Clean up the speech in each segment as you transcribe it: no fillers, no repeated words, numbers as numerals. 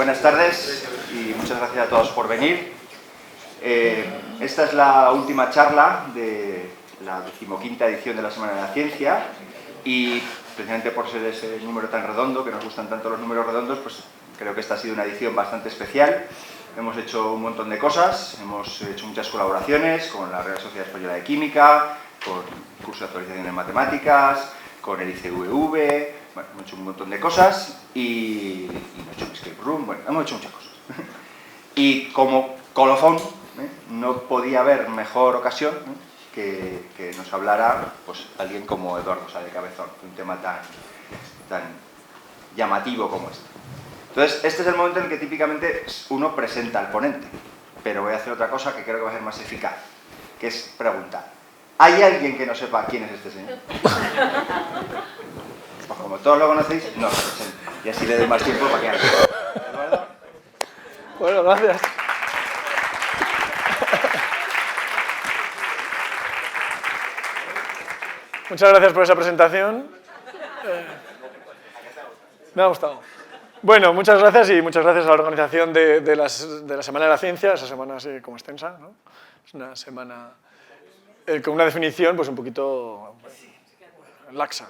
Buenas tardes y muchas gracias a todos por venir. Esta es la última charla de la 15ª edición de la Semana de la Ciencia y precisamente por ser ese número tan redondo, que nos gustan tanto los números redondos, pues creo que esta ha sido una edición bastante especial. Hemos hecho un montón de cosas, hemos hecho muchas colaboraciones con la Real Sociedad Española de Química, con el curso de actualización de matemáticas, con el ICVV, bueno, hemos hecho un montón de cosas y hemos hecho un escape room, bueno, hemos hecho muchas cosas. Y como colofón, no podía haber mejor ocasión que nos hablara pues, alguien como Eduardo Sá de Cabezón, un tema tan llamativo como este. Entonces, este es el momento en el que típicamente uno presenta al ponente, pero voy a hacer otra cosa que creo que va a ser más eficaz, que es preguntar. ¿Hay alguien que no sepa quién es este señor? Pues como todos lo conocéis, no se presenta. Y así le doy más tiempo para que haga. ¿De acuerdo? Bueno, gracias. Muchas gracias por esa presentación. Me ha gustado. Bueno, muchas gracias y muchas gracias a la organización de la Semana de la Ciencia, esa semana así como extensa, ¿no? Es una semana con una definición pues un poquito laxa.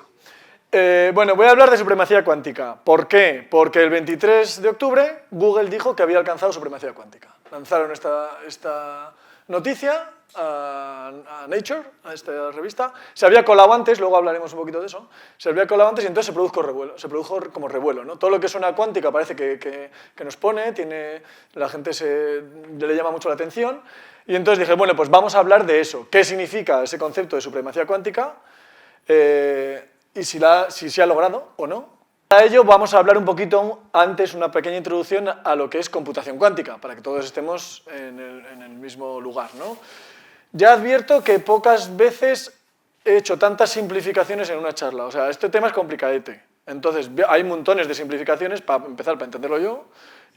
Bueno, voy a hablar de supremacía cuántica. ¿Por qué? Porque el 23 de octubre Google dijo que había alcanzado supremacía cuántica. Lanzaron esta noticia a Nature, a esta revista. Se había colado antes, luego hablaremos un poquito de eso. Se había colado antes y entonces se produjo como revuelo, ¿no? Todo lo que suena cuántica parece que nos pone, la gente le llama mucho la atención. Y entonces dije, bueno, pues vamos a hablar de eso. ¿Qué significa ese concepto de supremacía cuántica? Y si se ha logrado o no. Para ello vamos a hablar un poquito antes, una pequeña introducción a lo que es computación cuántica, para que todos estemos en el mismo lugar, ¿no? Ya advierto que pocas veces he hecho tantas simplificaciones en una charla, o sea, este tema es complicadete. Entonces, hay montones de simplificaciones para empezar, para entenderlo yo,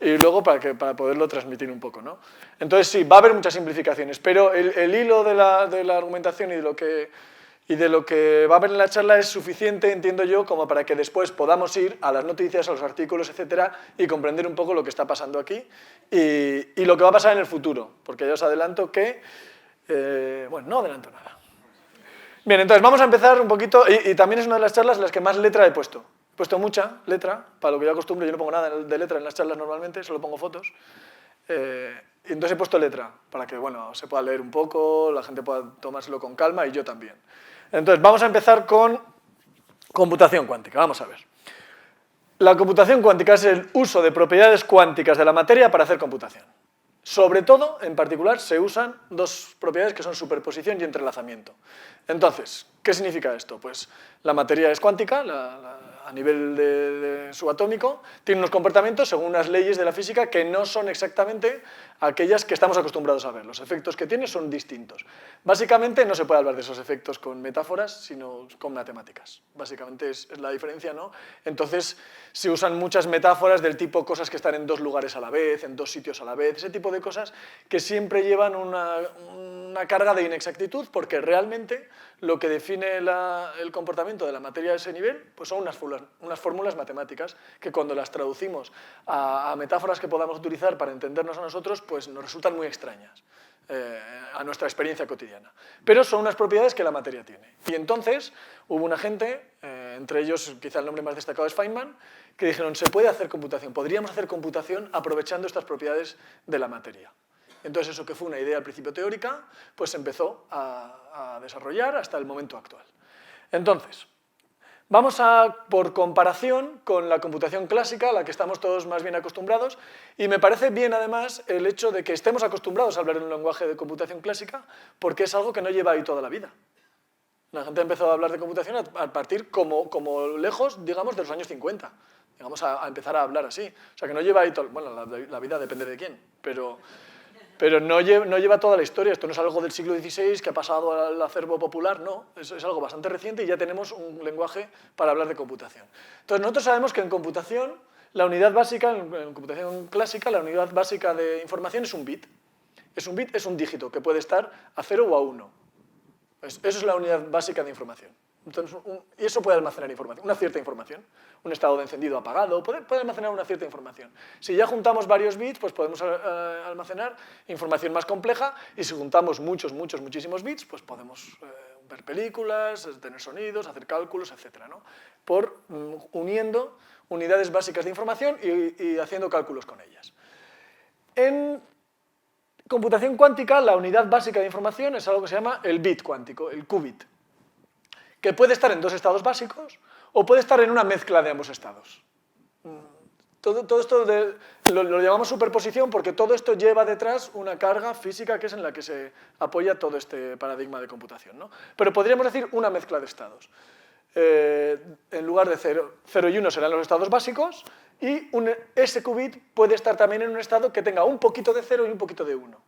y luego para poderlo transmitir un poco, ¿no? Entonces, sí, va a haber muchas simplificaciones, pero el hilo de la argumentación y de lo que va a haber en la charla es suficiente, entiendo yo, como para que después podamos ir a las noticias, a los artículos, etcétera, y comprender un poco lo que está pasando aquí y lo que va a pasar en el futuro, porque ya os adelanto que... bueno, no adelanto nada. Bien, entonces vamos a empezar un poquito, y también es una de las charlas en las que más letra he puesto. He puesto mucha letra, para lo que yo acostumbro, yo no pongo nada de letra en las charlas normalmente, solo pongo fotos. Y entonces he puesto letra, para que bueno, se pueda leer un poco, la gente pueda tomárselo con calma y yo también. Entonces vamos a empezar con computación cuántica, vamos a ver. La computación cuántica es el uso de propiedades cuánticas de la materia para hacer computación. Sobre todo, en particular, se usan dos propiedades que son superposición y entrelazamiento. Entonces, ¿qué significa esto? Pues la materia es cuántica, a nivel subatómico, tiene unos comportamientos según unas leyes de la física que no son exactamente aquellas que estamos acostumbrados a ver. Los efectos que tiene son distintos. Básicamente no se puede hablar de esos efectos con metáforas, sino con matemáticas. Básicamente es la diferencia, ¿no? Entonces se usan muchas metáforas del tipo cosas que están en dos lugares a la vez, en dos sitios a la vez, ese tipo de cosas que siempre llevan una carga de inexactitud porque realmente lo que define el comportamiento de la materia a ese nivel pues son unas fórmulas matemáticas que cuando las traducimos a metáforas que podamos utilizar para entendernos a nosotros pues nos resultan muy extrañas a nuestra experiencia cotidiana. Pero son unas propiedades que la materia tiene. Y entonces hubo una gente, entre ellos quizá el nombre más destacado es Feynman, que dijeron se puede hacer computación, podríamos hacer computación aprovechando estas propiedades de la materia. Entonces eso que fue una idea al principio teórica, pues se empezó a desarrollar hasta el momento actual. Entonces, vamos por comparación con la computación clásica, a la que estamos todos más bien acostumbrados, y me parece bien además el hecho de que estemos acostumbrados a hablar en un lenguaje de computación clásica, porque es algo que no lleva ahí toda la vida. La gente ha empezado a hablar de computación a partir como lejos, digamos, de los años 50. Digamos, a empezar a hablar así. O sea, que no lleva ahí todo... Bueno, la vida depende de quién, pero no lleva toda la historia. Esto no es algo del siglo XVI que ha pasado al acervo popular, no. Es algo bastante reciente y ya tenemos un lenguaje para hablar de computación. Entonces, nosotros sabemos que en computación, la unidad básica, en computación clásica, la unidad básica de información es un bit. Un bit es un dígito que puede estar a 0 o a 1. Eso es la unidad básica de información. Entonces, y eso puede almacenar información, una cierta información. Un estado de encendido apagado, puede almacenar una cierta información. Si ya juntamos varios bits, pues podemos almacenar información más compleja, y si juntamos muchísimos bits, pues podemos ver películas, tener sonidos, hacer cálculos, etc., ¿no? Por uniendo unidades básicas de información y haciendo cálculos con ellas. En computación cuántica, la unidad básica de información es algo que se llama el bit cuántico, el qubit, que puede estar en dos estados básicos o puede estar en una mezcla de ambos estados. Todo esto lo llamamos superposición porque todo esto lleva detrás una carga física que es en la que se apoya todo este paradigma de computación, ¿no? Pero podríamos decir una mezcla de estados. En lugar de 0 y 1 serán los estados básicos, y ese qubit puede estar también en un estado que tenga un poquito de 0 y un poquito de 1.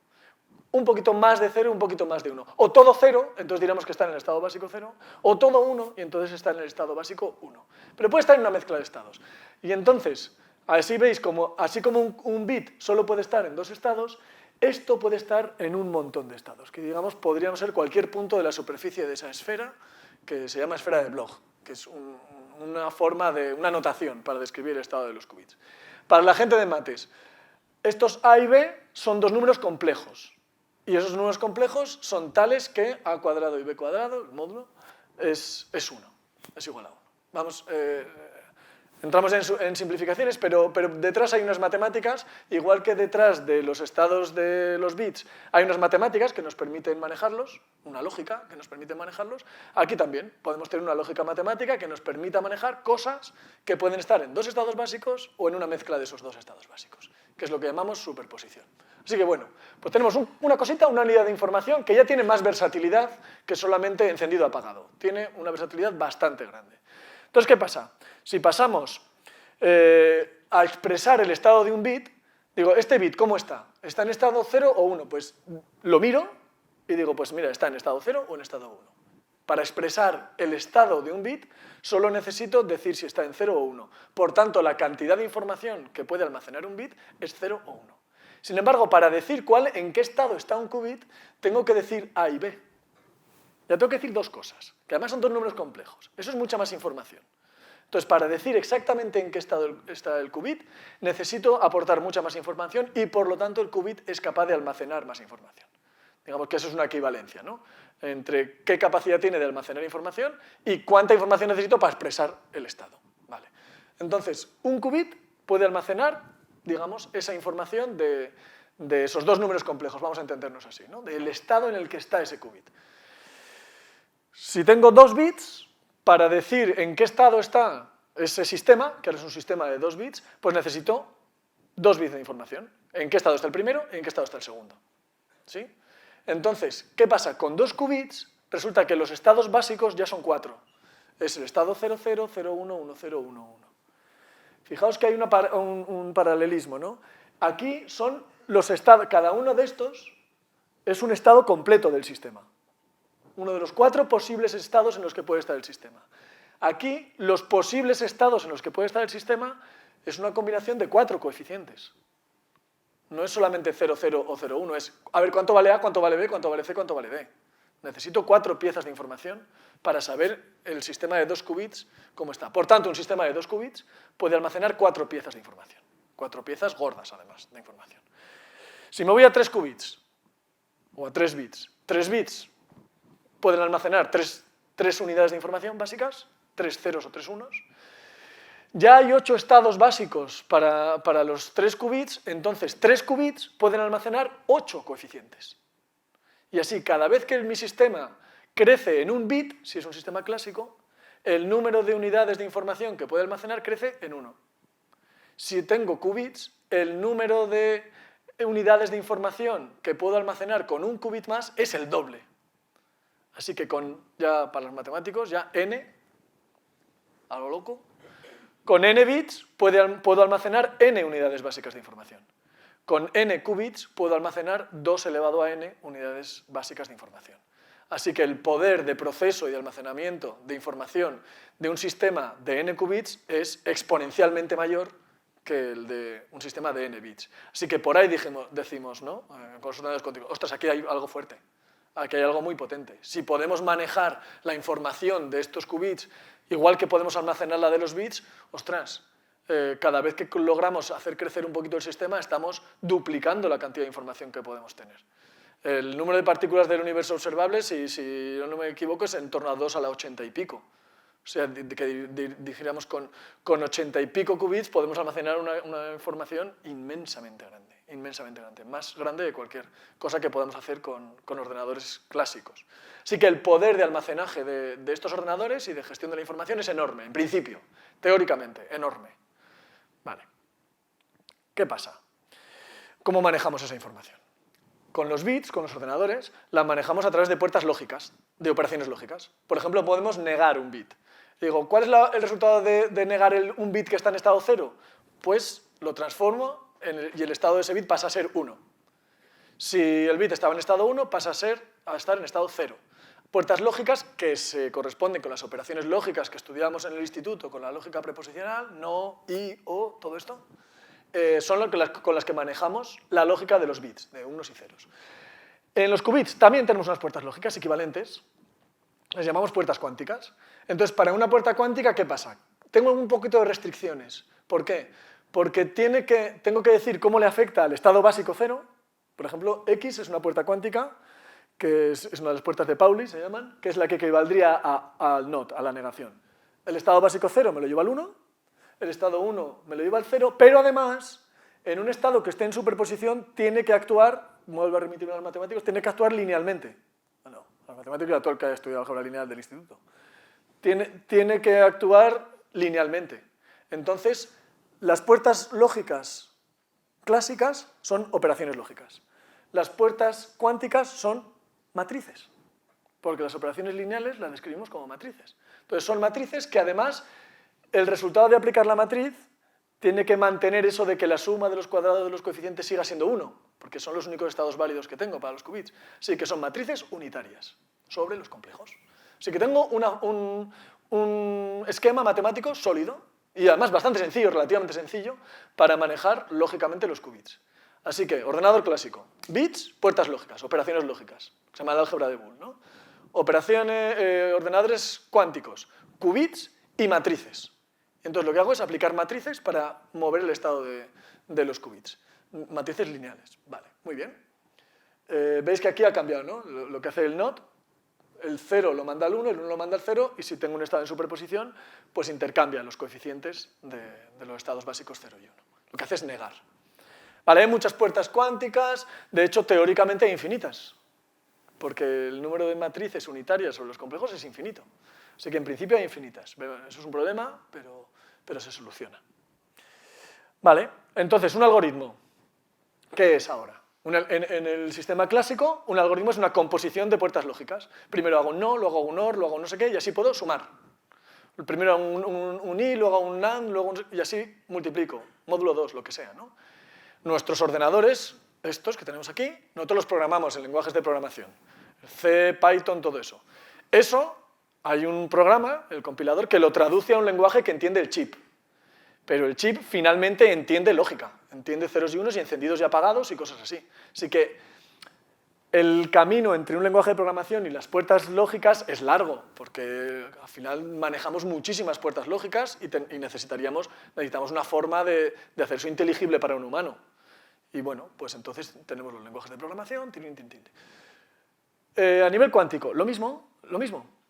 Un poquito más de 0 y un poquito más de 1. O todo 0, entonces diremos que está en el estado básico 0, o todo 1, y entonces está en el estado básico 1. Pero puede estar en una mezcla de estados. Y entonces, así veis, así como un bit solo puede estar en dos estados, esto puede estar en un montón de estados, que digamos podrían ser cualquier punto de la superficie de esa esfera, que se llama esfera de Bloch, que es una notación para describir el estado de los qubits. Para la gente de mates, estos A y B son dos números complejos. Y esos números complejos son tales que a cuadrado y b cuadrado, el módulo, es 1, es igual a 1. Vamos, entramos en simplificaciones, pero detrás hay unas matemáticas, igual que detrás de los estados de los bits hay unas matemáticas que nos permiten manejarlos, una lógica que nos permite manejarlos. Aquí también podemos tener una lógica matemática que nos permita manejar cosas que pueden estar en dos estados básicos o en una mezcla de esos dos estados básicos, que es lo que llamamos superposición. Así que bueno, pues tenemos una cosita, una unidad de información que ya tiene más versatilidad que solamente encendido-apagado. Tiene una versatilidad bastante grande. Entonces, ¿qué pasa? Si pasamos a expresar el estado de un bit, digo, ¿este bit cómo está? ¿Está en estado 0 o 1? Pues lo miro y digo, pues mira, está en estado 0 o en estado 1. Para expresar el estado de un bit, solo necesito decir si está en 0 o 1. Por tanto, la cantidad de información que puede almacenar un bit es 0 o 1. Sin embargo, para decir en qué estado está un qubit, tengo que decir A y B. Ya tengo que decir dos cosas, que además son dos números complejos. Eso es mucha más información. Entonces, para decir exactamente en qué estado está el qubit, necesito aportar mucha más información y, por lo tanto, el qubit es capaz de almacenar más información. Digamos que eso es una equivalencia, ¿no? Entre qué capacidad tiene de almacenar información y cuánta información necesito para expresar el estado. Vale. Entonces, un qubit puede almacenar, digamos, esa información de esos dos números complejos, vamos a entendernos así, ¿no? Del estado en el que está ese qubit. Si tengo 2 bits, para decir en qué estado está ese sistema, que ahora es un sistema de 2 bits, pues necesito 2 bits de información. En qué estado está el primero y en qué estado está el segundo. ¿Sí? Entonces, ¿qué pasa? Con 2 qubits resulta que los estados básicos ya son 4. Es el estado 00, 01, 10, 11. Fijaos que hay un paralelismo, ¿no? Aquí son los estados, cada uno de estos es un estado completo del sistema. Uno de los 4 posibles estados en los que puede estar el sistema. Aquí, los posibles estados en los que puede estar el sistema es una combinación de 4 coeficientes. No es solamente 00 o 01, es a ver cuánto vale A, cuánto vale B, cuánto vale C, cuánto vale D. Necesito 4 piezas de información para saber el sistema de 2 qubits cómo está. Por tanto, un sistema de 2 qubits puede almacenar 4 piezas de información. 4 piezas gordas, además, de información. Si me voy a 3 qubits, o a 3 bits, 3 bits pueden almacenar 3 unidades de información básicas, 3 ceros o 3 unos. Ya hay 8 estados básicos para los 3 qubits, entonces 3 qubits pueden almacenar 8 coeficientes. Y así, cada vez que mi sistema crece en un bit, si es un sistema clásico, el número de unidades de información que puede almacenar crece en 1. Si tengo qubits, el número de unidades de información que puedo almacenar con un qubit más es el doble. Así que ya para los matemáticos, ya n, a lo loco, con n bits puedo almacenar n unidades básicas de información. Con n qubits puedo almacenar 2 elevado a n unidades básicas de información. Así que el poder de proceso y de almacenamiento de información de un sistema de n qubits es exponencialmente mayor que el de un sistema de n bits. Así que por ahí decimos, ¿no? Con los ordenadores cuánticos, ostras, aquí hay algo fuerte. Aquí hay algo muy potente. Si podemos manejar la información de estos qubits, igual que podemos almacenar la de los bits, ostras, cada vez que logramos hacer crecer un poquito el sistema, estamos duplicando la cantidad de información que podemos tener. El número de partículas del universo observable, si yo no me equivoco, es en torno a 2 a la 80 y pico. O sea, que dijéramos con 80 y pico qubits podemos almacenar una información inmensamente grande, más grande de cualquier cosa que podamos hacer con ordenadores clásicos. Así que el poder de almacenaje de estos ordenadores y de gestión de la información es enorme, en principio, teóricamente, enorme. Vale. ¿Qué pasa? ¿Cómo manejamos esa información? Con los bits, con los ordenadores, la manejamos a través de puertas lógicas, de operaciones lógicas. Por ejemplo, podemos negar un bit. Digo, ¿cuál es el resultado de negar un bit que está en estado 0? Pues lo transformo y el estado de ese bit pasa a ser 1. Si el bit estaba en estado 1, pasa a estar en estado 0. Puertas lógicas que se corresponden con las operaciones lógicas que estudiamos en el instituto, con la lógica preposicional, no, y, o, todo esto, son con las que manejamos la lógica de los bits, de unos y ceros. En los qubits también tenemos unas puertas lógicas equivalentes, las llamamos puertas cuánticas. Entonces, para una puerta cuántica, ¿qué pasa? Tengo un poquito de restricciones. ¿Por qué? Porque tengo que decir cómo le afecta al estado básico 0. Por ejemplo, X es una puerta cuántica, que es una de las puertas de Pauli, se llaman, que es la que equivaldría al not, a la negación. El estado básico 0 me lo lleva al 1, el estado 1 me lo lleva al 0, pero además, en un estado que esté en superposición, tiene que actuar, vuelvo a remitirme a los matemáticos, tiene que actuar linealmente. No, los matemáticos y a todo el que haya estudiado álgebra lineal del instituto. Tiene que actuar linealmente. Entonces, las puertas lógicas clásicas son operaciones lógicas. Las puertas cuánticas son matrices, porque las operaciones lineales las describimos como matrices. Entonces, son matrices que además el resultado de aplicar la matriz tiene que mantener eso de que la suma de los cuadrados de los coeficientes siga siendo 1, porque son los únicos estados válidos que tengo para los qubits. Así que son matrices unitarias sobre los complejos. Así que tengo un esquema matemático sólido y además bastante sencillo, relativamente sencillo, para manejar lógicamente los qubits. Así que, ordenador clásico, bits, puertas lógicas, operaciones lógicas, se llama el álgebra de Boole, ¿no? Ordenadores cuánticos, qubits y matrices. Entonces lo que hago es aplicar matrices para mover el estado de los qubits. Matrices lineales, vale, muy bien. Veis que aquí ha cambiado, ¿no? Lo que hace el NOT, el 0 lo manda al 1, el 1 lo manda al 0, y si tengo un estado en superposición, pues intercambia los coeficientes de los estados básicos 0 y 1. Lo que hace es negar. Vale, hay muchas puertas cuánticas, de hecho teóricamente hay infinitas, porque el número de matrices unitarias sobre los complejos es infinito. Así que en principio hay infinitas. Eso es un problema, pero se soluciona. Vale, entonces un algoritmo, ¿qué es ahora? En el sistema clásico, un algoritmo es una composición de puertas lógicas. Primero hago un no, luego hago un OR, luego hago un no sé qué, y así puedo sumar. Primero hago un i, luego hago un NAND, y así multiplico, módulo 2, lo que sea, ¿no? Nuestros ordenadores, estos que tenemos aquí, nosotros los programamos en lenguajes de programación. C, Python, todo eso. Eso, hay un programa, el compilador, que lo traduce a un lenguaje que entiende el chip. Pero el chip finalmente entiende lógica, entiende ceros y unos y encendidos y apagados y cosas así. Así que el camino entre un lenguaje de programación y las puertas lógicas es largo, porque al final manejamos muchísimas puertas lógicas y necesitamos una forma de hacer eso inteligible para un humano. Y bueno, pues entonces tenemos los lenguajes de programación. A nivel cuántico, lo mismo.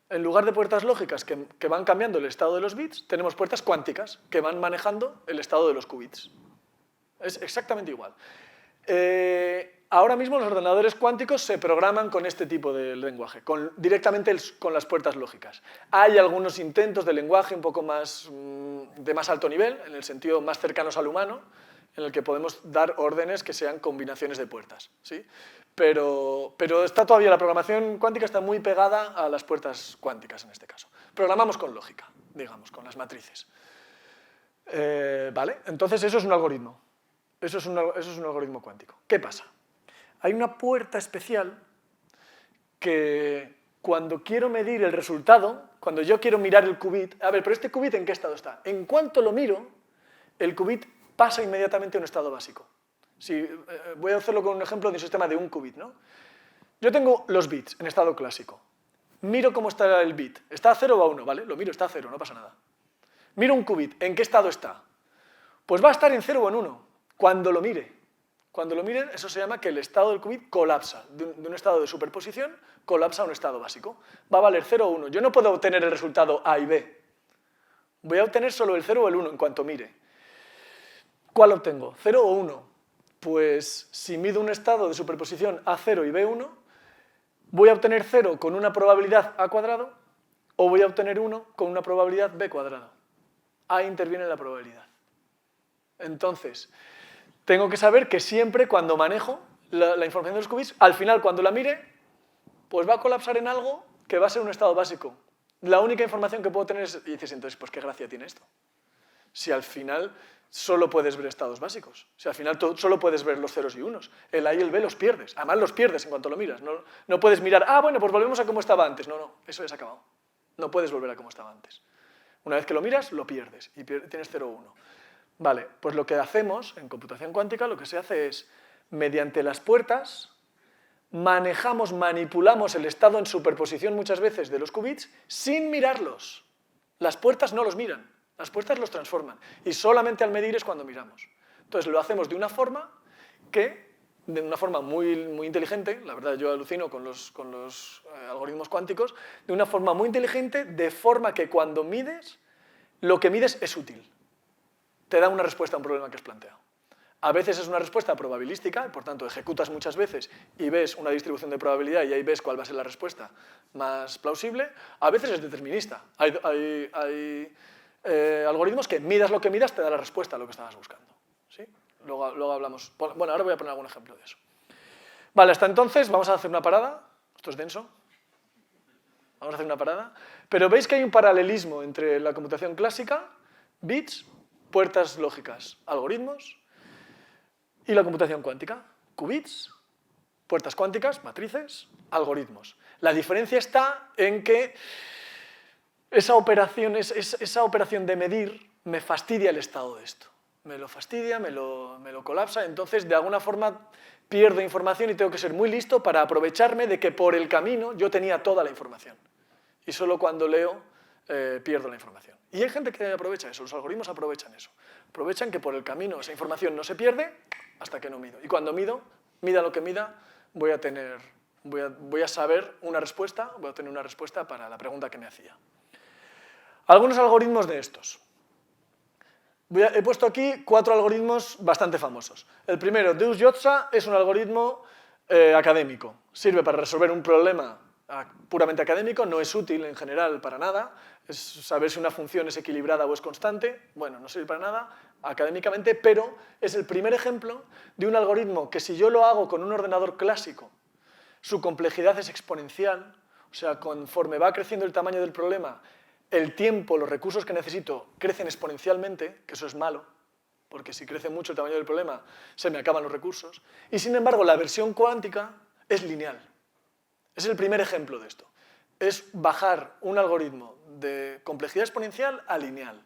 En lugar de puertas lógicas que van cambiando el estado de los bits, tenemos puertas cuánticas que van manejando el estado de los qubits. Es exactamente igual. Ahora mismo los ordenadores cuánticos se programan con este tipo de lenguaje, directamente con las puertas lógicas. Hay algunos intentos de lenguaje un poco más, de más alto nivel, en el sentido más cercanos al humano, en el que podemos dar órdenes que sean combinaciones de puertas, ¿sí? Pero está todavía, la programación cuántica está muy pegada a las puertas cuánticas en este caso. Programamos con lógica, digamos, con las matrices. ¿Vale? Entonces eso es un algoritmo. Eso es un algoritmo cuántico. ¿Qué pasa? Hay una puerta especial que cuando quiero medir el resultado, cuando yo quiero mirar el qubit, a ver, pero este qubit ¿en qué estado está? En cuanto lo miro, el qubit pasa inmediatamente a un estado básico. Voy a hacerlo con un ejemplo de un sistema de un qubit, ¿no? Yo tengo los bits en estado clásico. Miro cómo está el bit. ¿Está a 0 o a 1? ¿Vale? Lo miro, está a 0, no pasa nada. Miro un qubit, ¿en qué estado está? Pues va a estar en 0 o en 1, cuando lo mire. Cuando lo miren, eso se llama que el estado del qubit colapsa. De un estado de superposición, colapsa a un estado básico. Va a valer 0 o 1. Yo no puedo obtener el resultado A y B. Voy a obtener solo el 0 o el 1 en cuanto mire. ¿Cuál obtengo? ¿0 o 1? Pues si mido un estado de superposición A0 y B1, voy a obtener 0 con una probabilidad A cuadrado o voy a obtener 1 con una probabilidad B cuadrado. A interviene en la probabilidad. Entonces, tengo que saber que siempre cuando manejo la información de los qubits, al final cuando la mire, pues va a colapsar en algo que va a ser un estado básico. La única información que puedo tener es, y dices, entonces, pues qué gracia tiene esto. Si al final solo puedes ver estados básicos, si al final solo puedes ver los ceros y unos, el A y el B los pierdes, además los pierdes en cuanto lo miras, no puedes mirar, bueno, pues volvemos a como estaba antes, no, eso ya se ha acabado, no puedes volver a como estaba antes. Una vez que lo miras, lo pierdes y tienes 0 o 1. Vale, pues lo que hacemos en computación cuántica, lo que se hace es, mediante las puertas, manipulamos el estado en superposición muchas veces de los qubits sin mirarlos. Las puertas no los miran, las puertas los transforman y solamente al medir es cuando miramos. Entonces lo hacemos de una forma muy inteligente, la verdad yo alucino con los algoritmos cuánticos, de una forma muy inteligente, de forma que cuando mides, lo que mides es útil. Te da una respuesta a un problema que has planteado. A veces es una respuesta probabilística, por tanto ejecutas muchas veces y ves una distribución de probabilidad y ahí ves cuál va a ser la respuesta más plausible. A veces es determinista. Hay algoritmos que midas lo que midas te da la respuesta a lo que estabas buscando. ¿Sí? Luego hablamos. Bueno, ahora voy a poner algún ejemplo de eso. Vale, hasta entonces vamos a hacer una parada. Esto es denso. Vamos a hacer una parada. Pero veis que hay un paralelismo entre la computación clásica, bits, puertas lógicas, algoritmos, y la computación cuántica, qubits, puertas cuánticas, matrices, algoritmos. La diferencia está en que esa operación de medir me fastidia el estado de esto. Me lo fastidia, me lo colapsa, entonces de alguna forma pierdo información y tengo que ser muy listo para aprovecharme de que por el camino yo tenía toda la información. Y solo cuando leo pierdo la información. Y hay gente que aprovecha eso, los algoritmos aprovechan eso. Aprovechan que por el camino esa información no se pierde hasta que no mido. Y cuando mido, mida lo que mida, voy a saber una respuesta, voy a tener una respuesta para la pregunta que me hacía. Algunos algoritmos de estos. He puesto aquí 4 algoritmos bastante famosos. El primero, Deutsch-Jozsa, es un algoritmo académico. Sirve para resolver un problema puramente académico, no es útil en general para nada, es saber si una función es equilibrada o es constante, bueno, no sirve para nada académicamente, pero es el primer ejemplo de un algoritmo que si yo lo hago con un ordenador clásico, su complejidad es exponencial, o sea, conforme va creciendo el tamaño del problema, el tiempo, los recursos que necesito crecen exponencialmente, que eso es malo, porque si crece mucho el tamaño del problema, se me acaban los recursos, y sin embargo la versión cuántica es lineal. Es el primer ejemplo de esto. Es bajar un algoritmo de complejidad exponencial a lineal.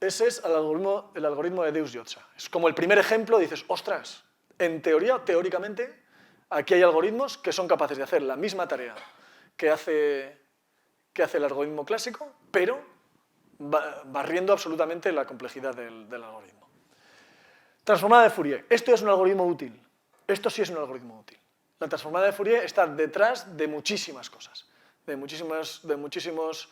Ese es el algoritmo de Deutsch-Jozsa. Es como el primer ejemplo, dices, ostras, en teoría, teóricamente, aquí hay algoritmos que son capaces de hacer la misma tarea que hace el algoritmo clásico, pero barriendo absolutamente la complejidad del algoritmo. Transformada de Fourier. Esto es un algoritmo útil. Esto sí es un algoritmo útil. La transformada de Fourier está detrás de muchísimas cosas, de muchísimos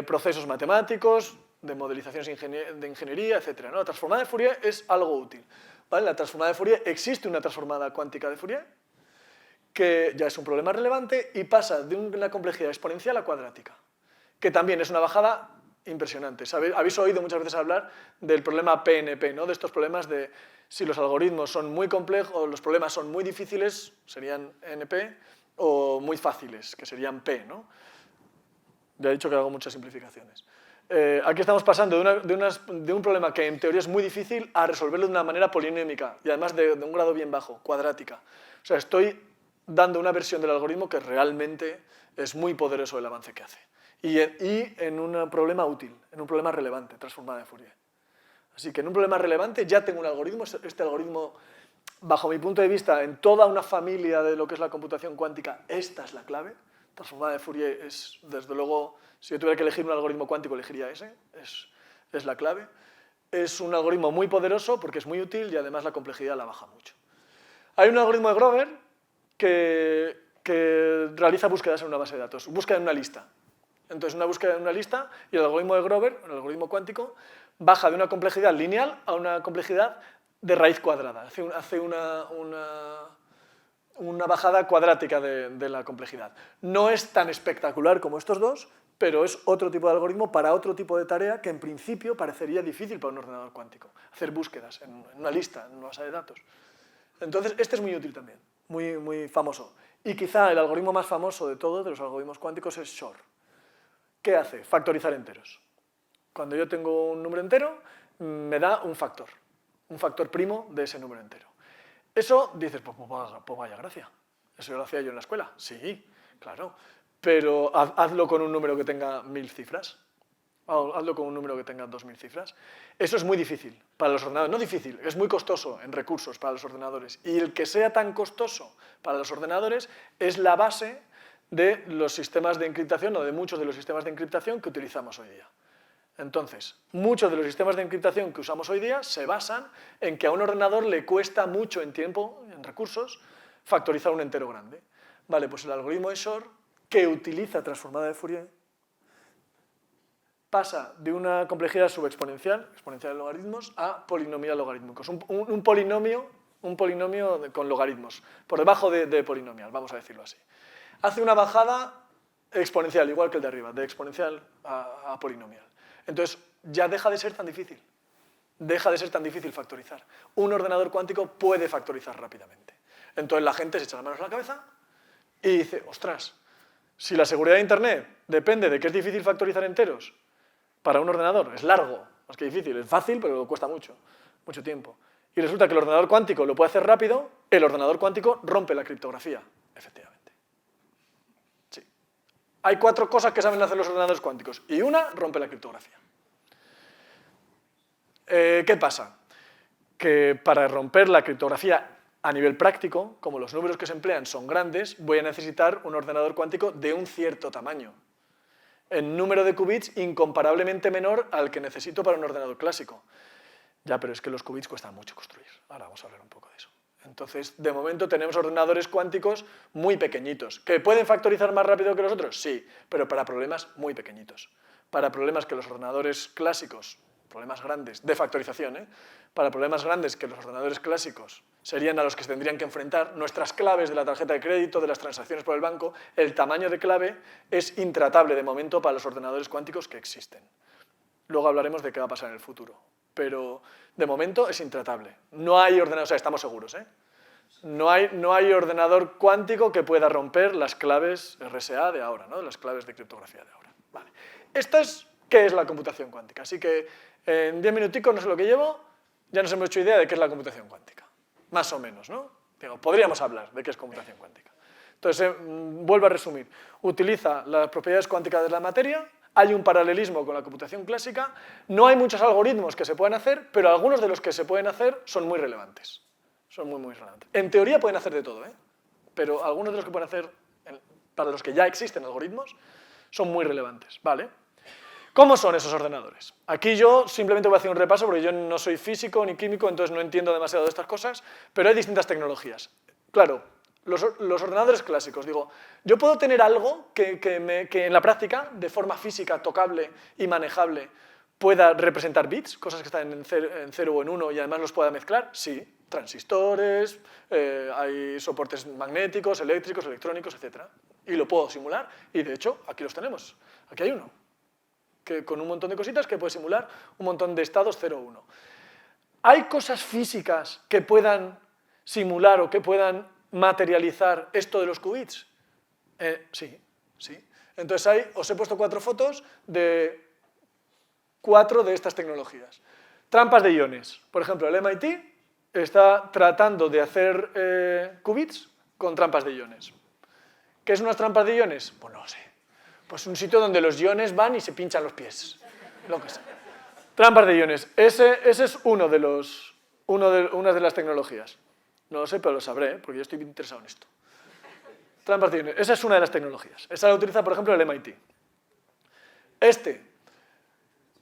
procesos matemáticos, de modelizaciones de ingeniería, etc. ¿no? La transformada de Fourier es algo útil. ¿Vale? La transformada de Fourier, existe una transformada cuántica de Fourier, que ya es un problema relevante y pasa de una complejidad exponencial a cuadrática, que también es una bajada impresionante. Habéis oído muchas veces hablar del problema PNP, ¿no? De estos problemas de si los algoritmos son muy complejos o los problemas son muy difíciles, serían NP, o muy fáciles, que serían P, ¿no? Ya he dicho que hago muchas simplificaciones. Aquí estamos pasando de un problema que en teoría es muy difícil a resolverlo de una manera polinomial y además de un grado bien bajo, cuadrática. O sea, estoy dando una versión del algoritmo que realmente es muy poderoso el avance que hace. Y en un problema útil, en un problema relevante, transformada de Fourier. Así que en un problema relevante ya tengo un algoritmo, este algoritmo bajo mi punto de vista, en toda una familia de lo que es la computación cuántica, esta es la clave. Transformada de Fourier es, desde luego, si yo tuviera que elegir un algoritmo cuántico, elegiría ese, es la clave. Es un algoritmo muy poderoso porque es muy útil y además la complejidad la baja mucho. Hay un algoritmo de Grover que realiza búsquedas en una base de datos, búsqueda en una lista. Entonces, una búsqueda en una lista y el algoritmo de Grover, el algoritmo cuántico, baja de una complejidad lineal a una complejidad de raíz cuadrada. Hace una bajada cuadrática de la complejidad. No es tan espectacular como estos dos, pero es otro tipo de algoritmo para otro tipo de tarea que en principio parecería difícil para un ordenador cuántico. Hacer búsquedas en una lista, en una base de datos. Entonces, este es muy útil también, muy famoso. Y quizá el algoritmo más famoso de todos, de los algoritmos cuánticos, es Shor. ¿Qué hace? Factorizar enteros. Cuando yo tengo un número entero, me da un factor primo de ese número entero. Eso, dices, pues vaya gracia. Eso yo lo hacía yo en la escuela. Sí, claro. Pero hazlo con un número que tenga 1000 cifras. Hazlo con un número que tenga 2000 cifras. Eso es muy difícil para los ordenadores. No difícil, es muy costoso en recursos para los ordenadores. Y el que sea tan costoso para los ordenadores es la base de los sistemas de encriptación o de muchos de los sistemas de encriptación que utilizamos hoy día. Entonces, muchos de los sistemas de encriptación que usamos hoy día se basan en que a un ordenador le cuesta mucho en tiempo, en recursos, factorizar un entero grande. Vale, pues el algoritmo de Shor, que utiliza transformada de Fourier, pasa de una complejidad subexponencial, exponencial de logaritmos, a polinomial logarítmicos. Un polinomio con logaritmos, por debajo de polinomial, vamos a decirlo así. Hace una bajada exponencial, igual que el de arriba, de exponencial a polinomial. Entonces, ya deja de ser tan difícil. Deja de ser tan difícil factorizar. Un ordenador cuántico puede factorizar rápidamente. Entonces la gente se echa las manos a la cabeza y dice, ostras, si la seguridad de Internet depende de que es difícil factorizar enteros para un ordenador, es largo, más que difícil, es fácil, pero cuesta mucho tiempo. Y resulta que el ordenador cuántico lo puede hacer rápido, el ordenador cuántico rompe la criptografía, efectivamente. Sí. Hay 4 cosas que saben hacer los ordenadores cuánticos y una rompe la criptografía. ¿Qué pasa? Que para romper la criptografía a nivel práctico, como los números que se emplean son grandes, voy a necesitar un ordenador cuántico de un cierto tamaño. En número de qubits incomparablemente menor al que necesito para un ordenador clásico. Ya, pero es que los qubits cuestan mucho construir. Ahora vamos a hablar un poco de eso. Entonces, de momento tenemos ordenadores cuánticos muy pequeñitos. ¿Que pueden factorizar más rápido que los otros? Sí, pero para problemas muy pequeñitos. Para problemas que los ordenadores clásicos, problemas grandes, de factorización, para problemas grandes que los ordenadores clásicos serían a los que se tendrían que enfrentar, nuestras claves de la tarjeta de crédito, de las transacciones por el banco, el tamaño de clave es intratable de momento para los ordenadores cuánticos que existen. Luego hablaremos de qué va a pasar en el futuro, pero de momento es intratable. No hay ordenador, o sea, estamos seguros, no hay ordenador cuántico que pueda romper las claves RSA de ahora, ¿no? Las claves de criptografía de ahora. Vale. Esto es qué es la computación cuántica. Así que en 10 minuticos, no sé lo que llevo, ya nos hemos hecho idea de qué es la computación cuántica. Más o menos, ¿no? Digo, podríamos hablar de qué es computación cuántica. Entonces, vuelvo a resumir. Utiliza las propiedades cuánticas de la materia, hay un paralelismo con la computación clásica, no hay muchos algoritmos que se puedan hacer, pero algunos de los que se pueden hacer son muy relevantes. Son muy relevantes. En teoría pueden hacer de todo, pero algunos de los que pueden hacer, para los que ya existen algoritmos, son muy relevantes, ¿vale? ¿Cómo son esos ordenadores? Aquí yo simplemente voy a hacer un repaso porque yo no soy físico ni químico, entonces no entiendo demasiado de estas cosas, pero hay distintas tecnologías. Claro, los ordenadores clásicos, digo, yo puedo tener algo que en la práctica, de forma física, tocable y manejable, pueda representar bits, cosas que están en 0 o en 1 y además los pueda mezclar, sí, transistores, hay soportes magnéticos, eléctricos, electrónicos, etc. Y lo puedo simular y de hecho aquí los tenemos, aquí hay uno. Que con un montón de cositas que puede simular un montón de estados 0 o 1. ¿Hay cosas físicas que puedan simular o que puedan materializar esto de los qubits? Sí. Entonces os he puesto 4 fotos de 4 de estas tecnologías. Trampas de iones. Por ejemplo, el MIT está tratando de hacer qubits con trampas de iones. ¿Qué son unas trampas de iones? Pues no lo sé. Pues un sitio donde los iones van y se pinchan los pies. Lo que sea. Trampas de iones. Ese es una de las tecnologías. No lo sé, pero lo sabré, porque yo estoy bien interesado en esto. Trampas de iones. Esa es una de las tecnologías. Esa la utiliza, por ejemplo, el MIT.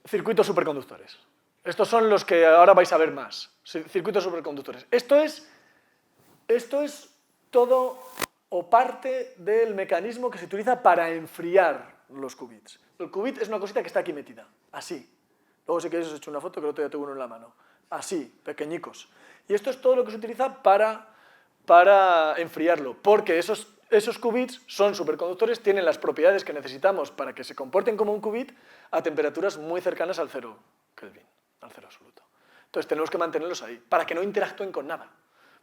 Circuitos superconductores. Estos son los que ahora vais a ver más. Circuitos superconductores. Esto es todo o parte del mecanismo que se utiliza para enfriar los qubits. El qubit es una cosita que está aquí metida, así. Luego si queréis os he hecho una foto que el otro día tuve uno en la mano. Así, pequeñicos. Y esto es todo lo que se utiliza para enfriarlo, porque esos qubits son superconductores, tienen las propiedades que necesitamos para que se comporten como un qubit a temperaturas muy cercanas al 0 Kelvin, al 0 absoluto. Entonces tenemos que mantenerlos ahí, para que no interactúen con nada.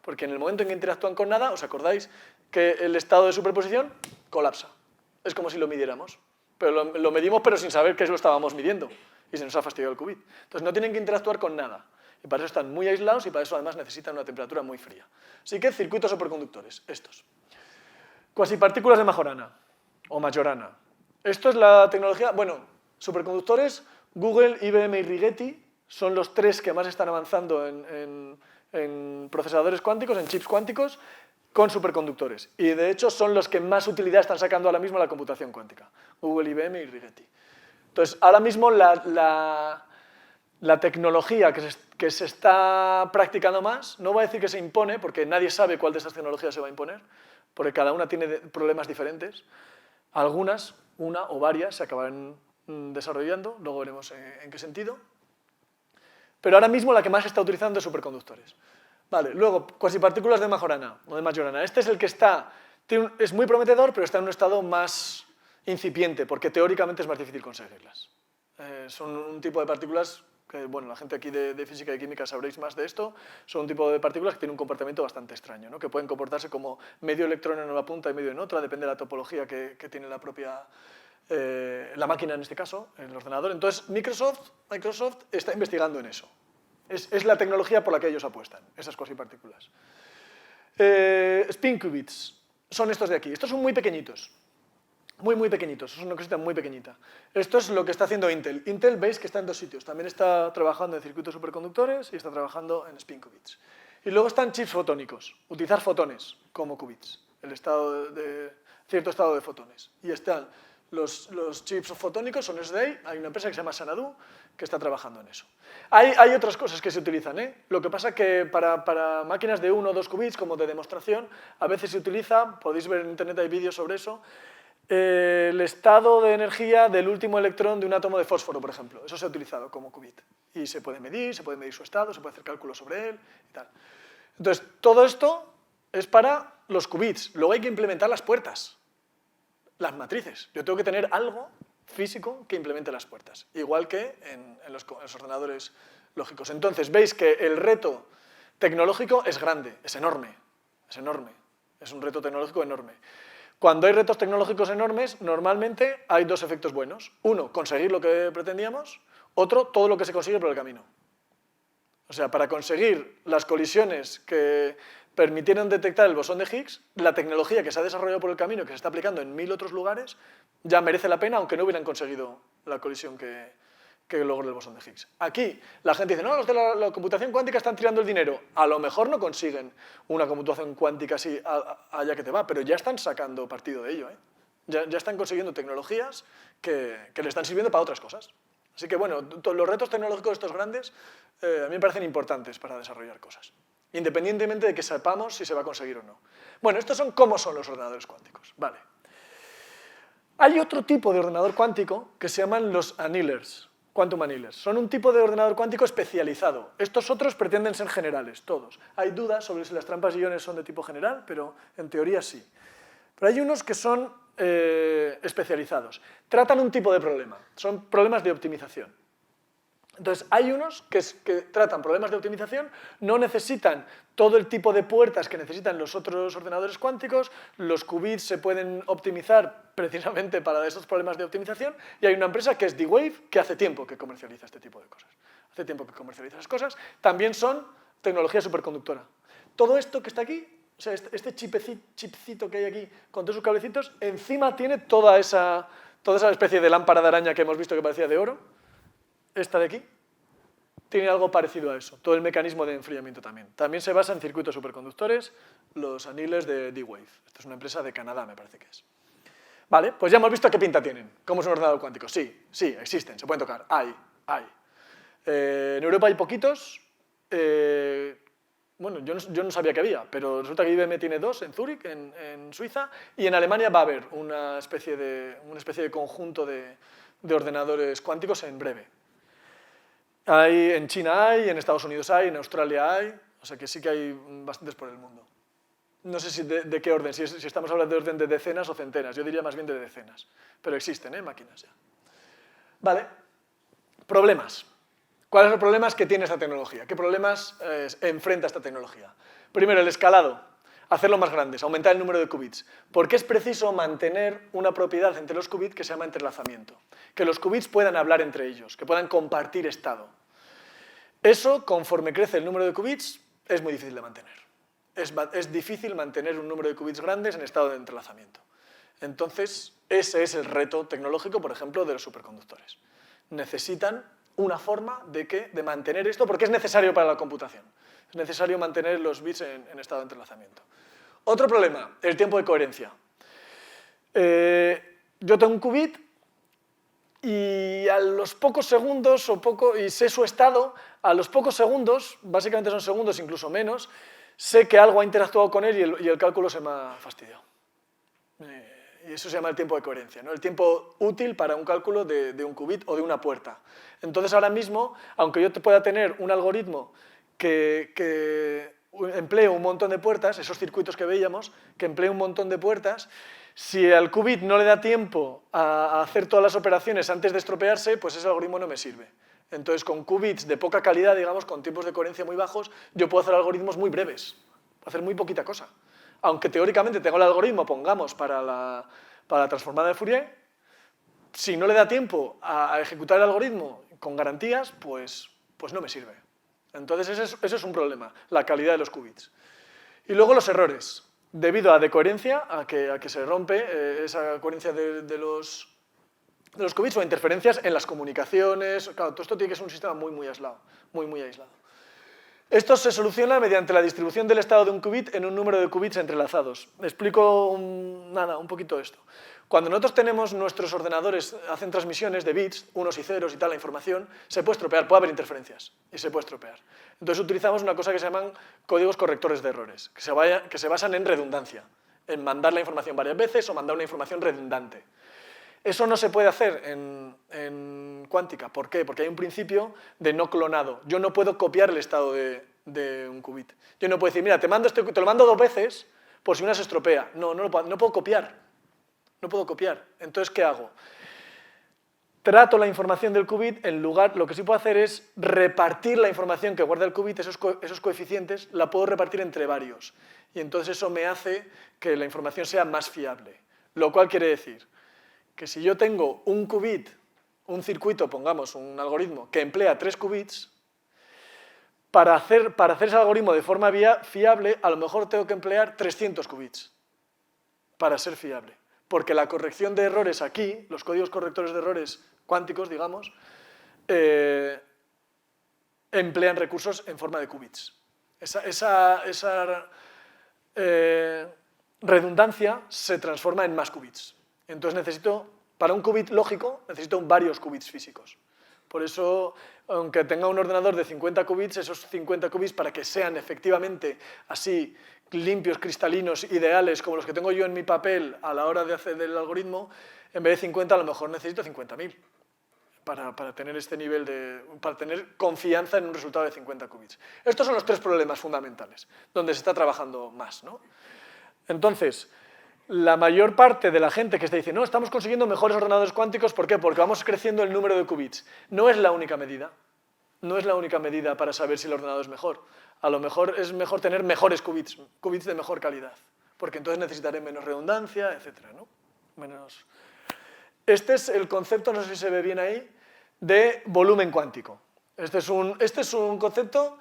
Porque en el momento en que interactúan con nada, ¿os acordáis que el estado de superposición colapsa? Es como si lo midiéramos. Pero lo medimos pero sin saber qué es lo estábamos midiendo. Y se nos ha fastidiado el qubit. Entonces no tienen que interactuar con nada. Y para eso están muy aislados y para eso además necesitan una temperatura muy fría. Así que circuitos superconductores, estos. Cuasipartículas de Majorana, o Majorana. Esto es la tecnología, bueno, superconductores, Google, IBM y Rigetti son los tres que más están avanzando en procesadores cuánticos, en chips cuánticos, con superconductores. Y de hecho son los que más utilidad están sacando ahora mismo a la computación cuántica. Google, IBM y Rigetti. Entonces, ahora mismo la tecnología que se está practicando más, no voy a decir que se impone, porque nadie sabe cuál de estas tecnologías se va a imponer, porque cada una tiene problemas diferentes. Algunas, una o varias, se acabarán desarrollando, luego veremos en qué sentido. Pero ahora mismo la que más se está utilizando es superconductores. Vale, luego, cuasipartículas de Majorana, o de Majorana. Este es el que es muy prometedor, pero está en un estado más incipiente, porque teóricamente es más difícil conseguirlas. Son un tipo de partículas que, bueno, la gente aquí de física y química sabréis más de esto, son un tipo de partículas que tienen un comportamiento bastante extraño, ¿no? Que pueden comportarse como medio electrón en una punta y medio en otra, depende de la topología que tiene la máquina en este caso, el ordenador. Entonces, Microsoft está investigando en eso. Es la tecnología por la que ellos apuestan, esas cuasipartículas. Spin qubits son estos de aquí. Estos son muy pequeñitos. Muy pequeñitos, es una cosita muy pequeñita. Esto es lo que está haciendo Intel. Intel, veis que está en dos sitios. También está trabajando en circuitos superconductores y está trabajando en spin qubits. Y luego están chips fotónicos, utilizar fotones como qubits, cierto estado de fotones. Y están los chips fotónicos, son SDI, hay una empresa que se llama Xanadu que está trabajando en eso. Hay otras cosas que se utilizan, Lo que pasa que para máquinas de 1 o 2 qubits, como de demostración, a veces se utiliza, podéis ver en internet, hay vídeos sobre eso, el estado de energía del último electrón de un átomo de fósforo, por ejemplo. Eso se ha utilizado como qubit. Y se puede medir su estado, se puede hacer cálculos sobre él y tal. Entonces, todo esto es para los qubits. Luego hay que implementar las puertas, las matrices. Yo tengo que tener algo físico que implemente las puertas, igual que en los ordenadores lógicos. Entonces, veis que el reto tecnológico es grande, es enorme. Es un reto tecnológico enorme. Cuando hay retos tecnológicos enormes, normalmente hay dos efectos buenos. Uno, conseguir lo que pretendíamos. Otro, todo lo que se consigue por el camino. O sea, para conseguir las colisiones que permitieron detectar el bosón de Higgs, la tecnología que se ha desarrollado por el camino, que se está aplicando en 1000 otros lugares, ya merece la pena, aunque no hubieran conseguido la colisión que logró el bosón de Higgs. Aquí la gente dice, no, los de la computación cuántica están tirando el dinero. A lo mejor no consiguen una computación cuántica así allá que te va, pero ya están sacando partido de ello. Ya están consiguiendo tecnologías que le están sirviendo para otras cosas. Así que bueno, los retos tecnológicos estos grandes a mí me parecen importantes para desarrollar cosas, independientemente de que sepamos si se va a conseguir o no. Bueno, estos son cómo son los ordenadores cuánticos. Vale. Hay otro tipo de ordenador cuántico que se llaman los annealers. Quantum annealers. Son un tipo de ordenador cuántico especializado. Estos otros pretenden ser generales, todos. Hay dudas sobre si las trampas de iones son de tipo general, pero en teoría sí. Pero hay unos que son especializados. Tratan un tipo de problema. Son problemas de optimización. Entonces, hay unos que tratan problemas de optimización, no necesitan todo el tipo de puertas que necesitan los otros ordenadores cuánticos, los qubits se pueden optimizar precisamente para esos problemas de optimización, y hay una empresa que es D-Wave, que hace tiempo que comercializa este tipo de cosas. Hace tiempo que comercializa esas cosas. También son tecnología superconductora. Todo esto que está aquí, o sea, este chipcito que hay aquí con todos sus cablecitos, encima tiene toda esa especie de lámpara de araña que hemos visto que parecía de oro. Esta de aquí, tiene algo parecido a eso, todo el mecanismo de enfriamiento también. También se basa en circuitos superconductores, los anilles de D-Wave. Esto es una empresa de Canadá, me parece que es. Vale, pues ya hemos visto qué pinta tienen. ¿Cómo es un ordenador cuántico? Sí, existen, se pueden tocar. Hay. En Europa hay poquitos. Bueno, yo no sabía que había, pero resulta que IBM tiene 2 en Zúrich, en Suiza, y en Alemania va a haber una especie de conjunto de ordenadores cuánticos en breve. En China hay, en Estados Unidos hay, en Australia hay, o sea que sí que hay bastantes por el mundo. No sé si de qué orden, si estamos hablando de orden de decenas o centenas, yo diría más bien de decenas, pero existen máquinas ya. Vale, problemas. ¿Cuáles son los problemas que tiene esta tecnología? ¿Qué problemas enfrenta esta tecnología? Primero, el escalado, hacerlo más grandes, aumentar el número de qubits, porque es preciso mantener una propiedad entre los qubits que se llama entrelazamiento, que los qubits puedan hablar entre ellos, que puedan compartir estado. Eso, conforme crece el número de qubits, es muy difícil de mantener. Es difícil mantener un número de qubits grandes en estado de entrelazamiento. Entonces, ese es el reto tecnológico, por ejemplo, de los superconductores. Necesitan una forma de mantener esto, porque es necesario para la computación. Es necesario mantener los bits en estado de entrelazamiento. Otro problema, el tiempo de coherencia. Yo tengo un qubit y a los pocos segundos, y sé su estado, a los pocos segundos, básicamente son segundos, incluso menos, sé que algo ha interactuado con él y el cálculo se me ha fastidiado. Y eso se llama el tiempo de coherencia, ¿no? El tiempo útil para un cálculo de un qubit o de una puerta. Entonces, ahora mismo, aunque yo pueda tener un algoritmo que emplee un montón de puertas, esos circuitos que veíamos, que emplee un montón de puertas, si al qubit no le da tiempo a hacer todas las operaciones antes de estropearse, pues ese algoritmo no me sirve. Entonces, con qubits de poca calidad, digamos, con tiempos de coherencia muy bajos, yo puedo hacer algoritmos muy breves, hacer muy poquita cosa. Aunque teóricamente tengo el algoritmo, pongamos, para la transformada de Fourier, si no le da tiempo a ejecutar el algoritmo con garantías, pues no me sirve. Entonces, ese es un problema, la calidad de los qubits. Y luego los errores. Debido a decoherencia, a que se rompe esa coherencia de los qubits o interferencias en las comunicaciones. Claro, todo esto tiene que ser un sistema muy aislado, muy aislado. Esto se soluciona mediante la distribución del estado de un qubit en un número de qubits entrelazados. Explico un poquito esto. Cuando nosotros tenemos nuestros ordenadores, hacen transmisiones de bits, unos y ceros y tal, la información, se puede estropear, puede haber interferencias y se puede estropear. Entonces utilizamos una cosa que se llaman códigos correctores de errores, que se basan en redundancia, en mandar la información varias veces o mandar una información redundante. Eso no se puede hacer en cuántica. ¿Por qué? Porque hay un principio de no clonado. Yo no puedo copiar el estado de un qubit. Yo no puedo decir, mira, te lo mando 2 veces por si una se estropea. No puedo copiar. No puedo copiar. Entonces, ¿qué hago? Trato la información del qubit, lo que sí puedo hacer es repartir la información que guarda el qubit, esos coeficientes, la puedo repartir entre varios. Y entonces eso me hace que la información sea más fiable. Lo cual quiere decir que si yo tengo un qubit, un circuito, pongamos, un algoritmo, que emplea 3 qubits, para hacer ese algoritmo de forma fiable, a lo mejor tengo que emplear 300 qubits para ser fiable. Porque la corrección de errores aquí, los códigos correctores de errores cuánticos, digamos, emplean recursos en forma de qubits. Esa redundancia se transforma en más qubits. Entonces para un qubit lógico, necesito varios qubits físicos. Por eso, aunque tenga un ordenador de 50 qubits, esos 50 qubits, para que sean efectivamente así limpios, cristalinos, ideales, como los que tengo yo en mi papel a la hora de hacer el algoritmo, en vez de 50 a lo mejor necesito 50.000 para tener este nivel para tener confianza en un resultado de 50 qubits. Estos son los 3 problemas fundamentales, donde se está trabajando más, ¿no? Entonces, la mayor parte de la gente que está diciendo, no, estamos consiguiendo mejores ordenadores cuánticos, ¿por qué? Porque vamos creciendo el número de qubits. No es la única medida. No es la única medida para saber si el ordenador es mejor. A lo mejor es mejor tener mejores qubits de mejor calidad, porque entonces necesitaré menos redundancia, etc., ¿no? Este es el concepto, no sé si se ve bien ahí, de volumen cuántico. Este es un concepto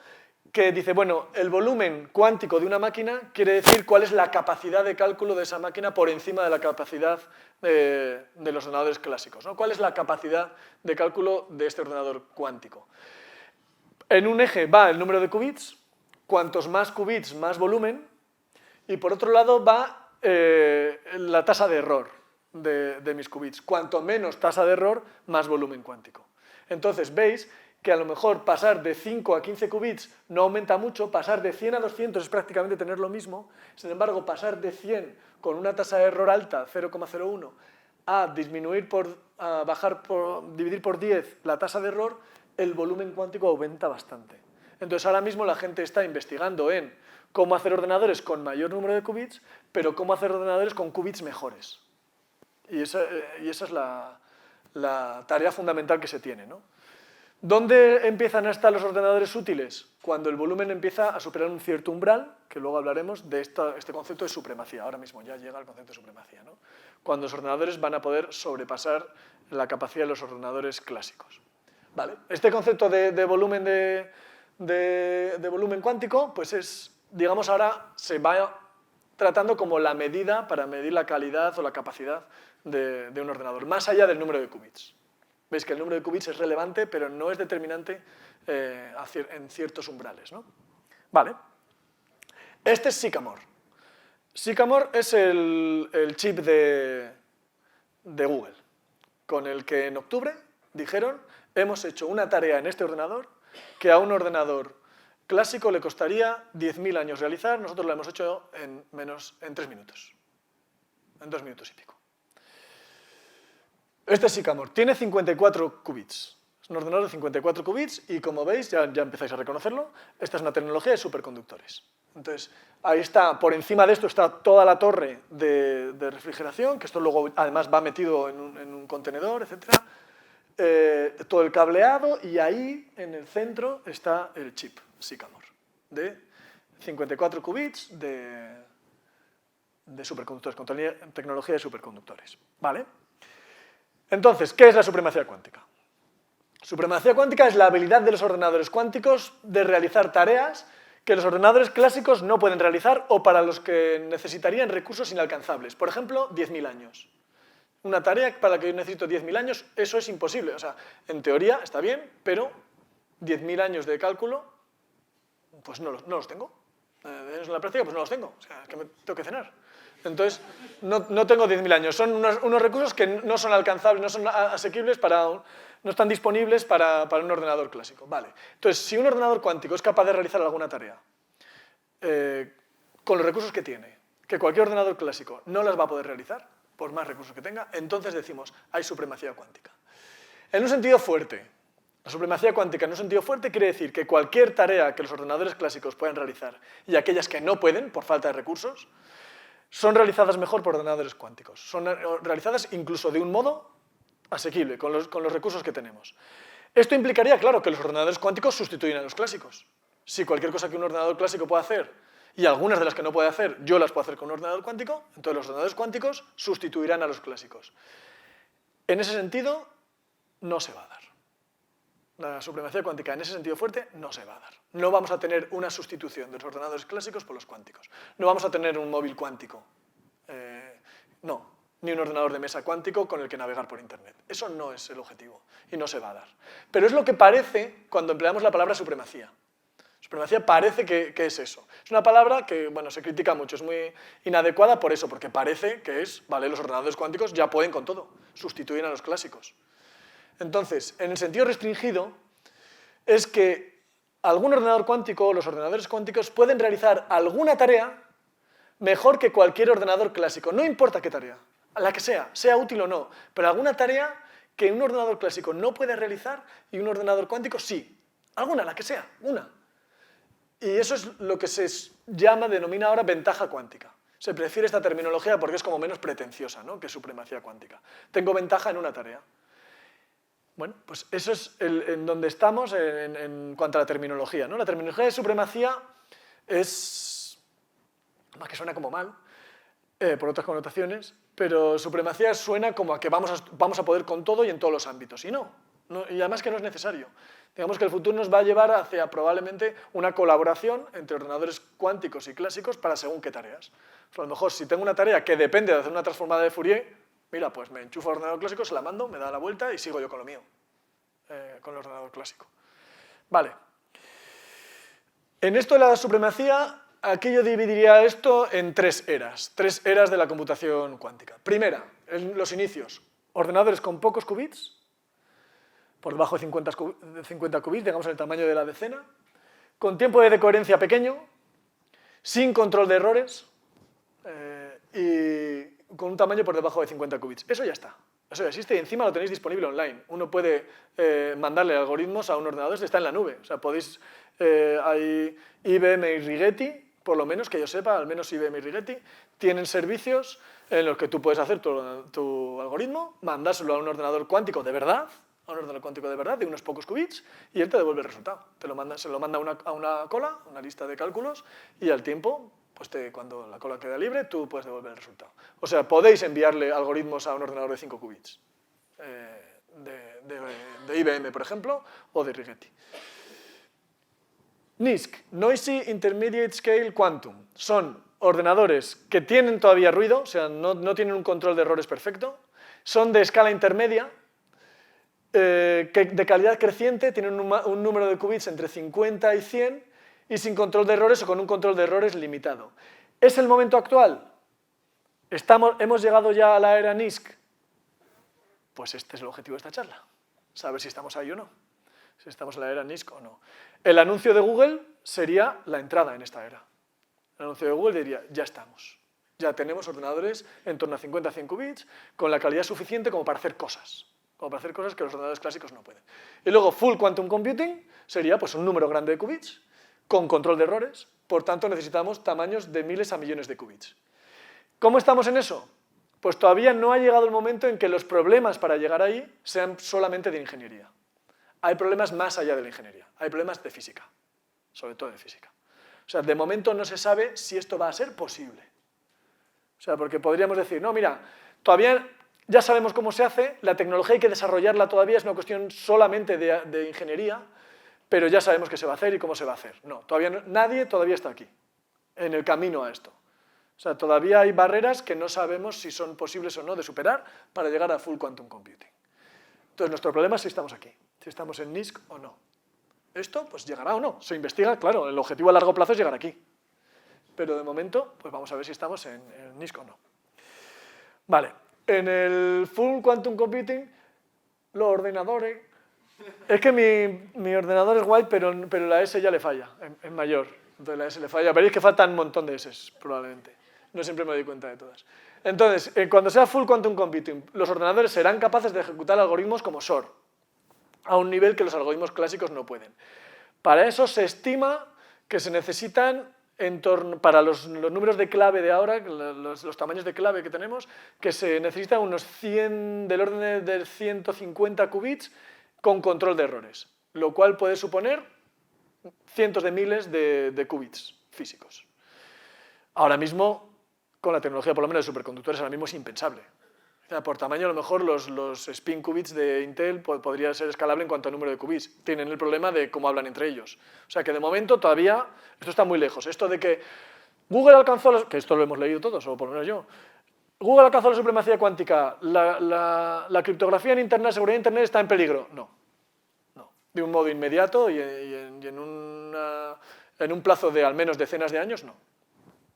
que dice, bueno, el volumen cuántico de una máquina quiere decir cuál es la capacidad de cálculo de esa máquina por encima de la capacidad de los ordenadores clásicos, ¿no? ¿Cuál es la capacidad de cálculo de este ordenador cuántico? En un eje va el número de qubits, cuantos más qubits, más volumen, y por otro lado va la tasa de error de mis qubits. Cuanto menos tasa de error, más volumen cuántico. Entonces veis que a lo mejor pasar de 5 a 15 qubits no aumenta mucho, pasar de 100 a 200 es prácticamente tener lo mismo, sin embargo pasar de 100 con una tasa de error alta, 0,01, a dividir por 10 la tasa de error, el volumen cuántico aumenta bastante. Entonces ahora mismo la gente está investigando en cómo hacer ordenadores con mayor número de qubits, pero cómo hacer ordenadores con qubits mejores. Y esa es la tarea fundamental que se tiene, ¿no? ¿Dónde empiezan a estar los ordenadores útiles? Cuando el volumen empieza a superar un cierto umbral, que luego hablaremos de este concepto de supremacía. Ahora mismo ya llega el concepto de supremacía, ¿no? Cuando los ordenadores van a poder sobrepasar la capacidad de los ordenadores clásicos. ¿Vale? Este concepto de volumen volumen cuántico, pues es, digamos, ahora se va tratando como la medida para medir la calidad o la capacidad de un ordenador, más allá del número de qubits. Veis que el número de qubits es relevante, pero no es determinante en ciertos umbrales, ¿no? Vale. Este es Sycamore. Sycamore es el chip de Google, con el que en octubre dijeron: hemos hecho una tarea en este ordenador que a un ordenador clásico le costaría 10.000 años realizar, nosotros la hemos hecho en 3 minutos, en 2 minutos y pico. Este es Sycamore, tiene 54 qubits. Es un ordenador de 54 qubits y, como veis, ya empezáis a reconocerlo, esta es una tecnología de superconductores. Entonces, ahí está, por encima de esto está toda la torre de refrigeración, que esto luego además va metido en un contenedor, etc. Todo el cableado, y ahí en el centro está el chip Sycamore, de 54 qubits de superconductores, con tecnología de superconductores. ¿Vale? Entonces, ¿qué es la supremacía cuántica? Supremacía cuántica es la habilidad de los ordenadores cuánticos de realizar tareas que los ordenadores clásicos no pueden realizar o para los que necesitarían recursos inalcanzables. Por ejemplo, 10.000 años. Una tarea para la que yo necesito 10.000 años, eso es imposible. O sea, en teoría está bien, pero 10.000 años de cálculo, pues no los tengo. En la práctica, pues no los tengo. O sea, es que me tengo que cenar. Entonces, no tengo 10.000 años. Son unos recursos que no son alcanzables, no son asequibles, no están disponibles para un ordenador clásico. Vale. Entonces, si un ordenador cuántico es capaz de realizar alguna tarea con los recursos que tiene, que cualquier ordenador clásico no las va a poder realizar, por más recursos que tenga, entonces decimos, hay supremacía cuántica. En un sentido fuerte, la supremacía cuántica en un sentido fuerte quiere decir que cualquier tarea que los ordenadores clásicos puedan realizar y aquellas que no pueden, por falta de recursos, son realizadas mejor por ordenadores cuánticos. Son realizadas incluso de un modo asequible, con los recursos que tenemos. Esto implicaría, claro, que los ordenadores cuánticos sustituyen a los clásicos. Si cualquier cosa que un ordenador clásico puede hacer, y algunas de las que no puede hacer, yo las puedo hacer con un ordenador cuántico, entonces los ordenadores cuánticos sustituirán a los clásicos. En ese sentido, no se va a dar. La supremacía cuántica en ese sentido fuerte no se va a dar. No vamos a tener una sustitución de los ordenadores clásicos por los cuánticos. No vamos a tener un móvil cuántico. No, ni un ordenador de mesa cuántico con el que navegar por Internet. Eso no es el objetivo y no se va a dar. Pero es lo que parece cuando empleamos la palabra supremacía. Supremacía parece que es eso. Es una palabra que, bueno, se critica mucho, es muy inadecuada por eso, porque parece que vale, los ordenadores cuánticos ya pueden con todo, sustituyen a los clásicos. Entonces, en el sentido restringido, es que algún ordenador cuántico, los ordenadores cuánticos, pueden realizar alguna tarea mejor que cualquier ordenador clásico. No importa qué tarea, la que sea útil o no, pero alguna tarea que un ordenador clásico no puede realizar y un ordenador cuántico sí. Alguna, la que sea, una. Y eso es lo que se denomina ahora ventaja cuántica. Se prefiere esta terminología porque es como menos pretenciosa, ¿no?, que supremacía cuántica. Tengo ventaja en una tarea. Bueno, pues eso es en donde estamos en cuanto a la terminología, ¿no? La terminología de supremacía es, más que suena como mal, por otras connotaciones, pero supremacía suena como a que vamos a poder con todo y en todos los ámbitos, y no, y además que no es necesario. Digamos que el futuro nos va a llevar hacia probablemente una colaboración entre ordenadores cuánticos y clásicos para según qué tareas. Pues a lo mejor si tengo una tarea que depende de hacer una transformada de Fourier, mira, pues me enchufo al ordenador clásico, se la mando, me da la vuelta y sigo yo con lo mío, con el ordenador clásico. Vale. En esto de la supremacía, aquí yo dividiría esto en tres eras de la computación cuántica. Primera, en los inicios, ordenadores con pocos qubits, por debajo de 50 qubits, digamos en el tamaño de la decena, con tiempo de decoherencia pequeño, sin control de errores y con un tamaño por debajo de 50 qubits. Eso ya está, eso ya existe y encima lo tenéis disponible online. Uno puede mandarle algoritmos a un ordenador, está en la nube. O sea, podéis, hay IBM y Rigetti, por lo menos que yo sepa, al menos IBM y Rigetti, tienen servicios en los que tú puedes hacer tu algoritmo, mandárselo a un ordenador cuántico de verdad, de unos pocos qubits, y él te devuelve el resultado. Se lo manda a una cola, una lista de cálculos, y al tiempo, pues cuando la cola queda libre, tú puedes devolver el resultado. O sea, podéis enviarle algoritmos a un ordenador de 5 qubits, de IBM, por ejemplo, o de Rigetti. NISQ, Noisy Intermediate Scale Quantum, son ordenadores que tienen todavía ruido, o sea, no tienen un control de errores perfecto, son de escala intermedia, que de calidad creciente, tienen un número de qubits entre 50 y 100 y sin control de errores o con un control de errores limitado. ¿Es el momento actual? ¿Hemos llegado ya a la era NISQ? Pues este es el objetivo de esta charla, saber si estamos ahí o no, si estamos en la era NISQ o no. El anuncio de Google sería la entrada en esta era. El anuncio de Google diría, ya estamos, ya tenemos ordenadores en torno a 50 a 100 qubits con la calidad suficiente como para hacer cosas que los ordenadores clásicos no pueden. Y luego Full Quantum Computing sería pues, un número grande de qubits con control de errores, por tanto necesitamos tamaños de miles a millones de qubits. ¿Cómo estamos en eso? Pues todavía no ha llegado el momento en que los problemas para llegar ahí sean solamente de ingeniería. Hay problemas más allá de la ingeniería, hay problemas de física, sobre todo de física. O sea, de momento no se sabe si esto va a ser posible. O sea, porque podríamos decir, no, mira, todavía ya sabemos cómo se hace, la tecnología hay que desarrollarla todavía, es una cuestión solamente de ingeniería, pero ya sabemos qué se va a hacer y cómo se va a hacer. No, nadie todavía está aquí, en el camino a esto. O sea, todavía hay barreras que no sabemos si son posibles o no de superar para llegar a Full Quantum Computing. Entonces, nuestro problema es si estamos aquí, si estamos en NISQ o no. Esto, pues, llegará o no. Se investiga, claro, el objetivo a largo plazo es llegar aquí. Pero de momento, pues vamos a ver si estamos en NISQ o no. Vale. En el Full Quantum Computing, los ordenadores... Es que mi ordenador es guay, pero la S ya le falla, es mayor. Entonces la S le falla. Veréis que faltan un montón de S, probablemente. No siempre me doy cuenta de todas. Entonces, cuando sea Full Quantum Computing, los ordenadores serán capaces de ejecutar algoritmos como SOR, a un nivel que los algoritmos clásicos no pueden. Para eso se estima que se necesitan... para los números de clave de ahora, los tamaños de clave que tenemos, que se necesitan unos 100, del orden de 150 qubits con control de errores, lo cual puede suponer cientos de miles de qubits físicos. Ahora mismo, con la tecnología por lo menos de superconductores, ahora mismo es impensable. O sea, por tamaño, a lo mejor los spin qubits de Intel podría ser escalable en cuanto al número de qubits. Tienen el problema de cómo hablan entre ellos. O sea que de momento todavía esto está muy lejos. Esto de que Google alcanzó, que esto lo hemos leído todos, o por lo menos yo, Google alcanzó la supremacía cuántica, la criptografía en Internet, la seguridad en Internet está en peligro. No. De un modo inmediato y en un plazo de al menos decenas de años, no.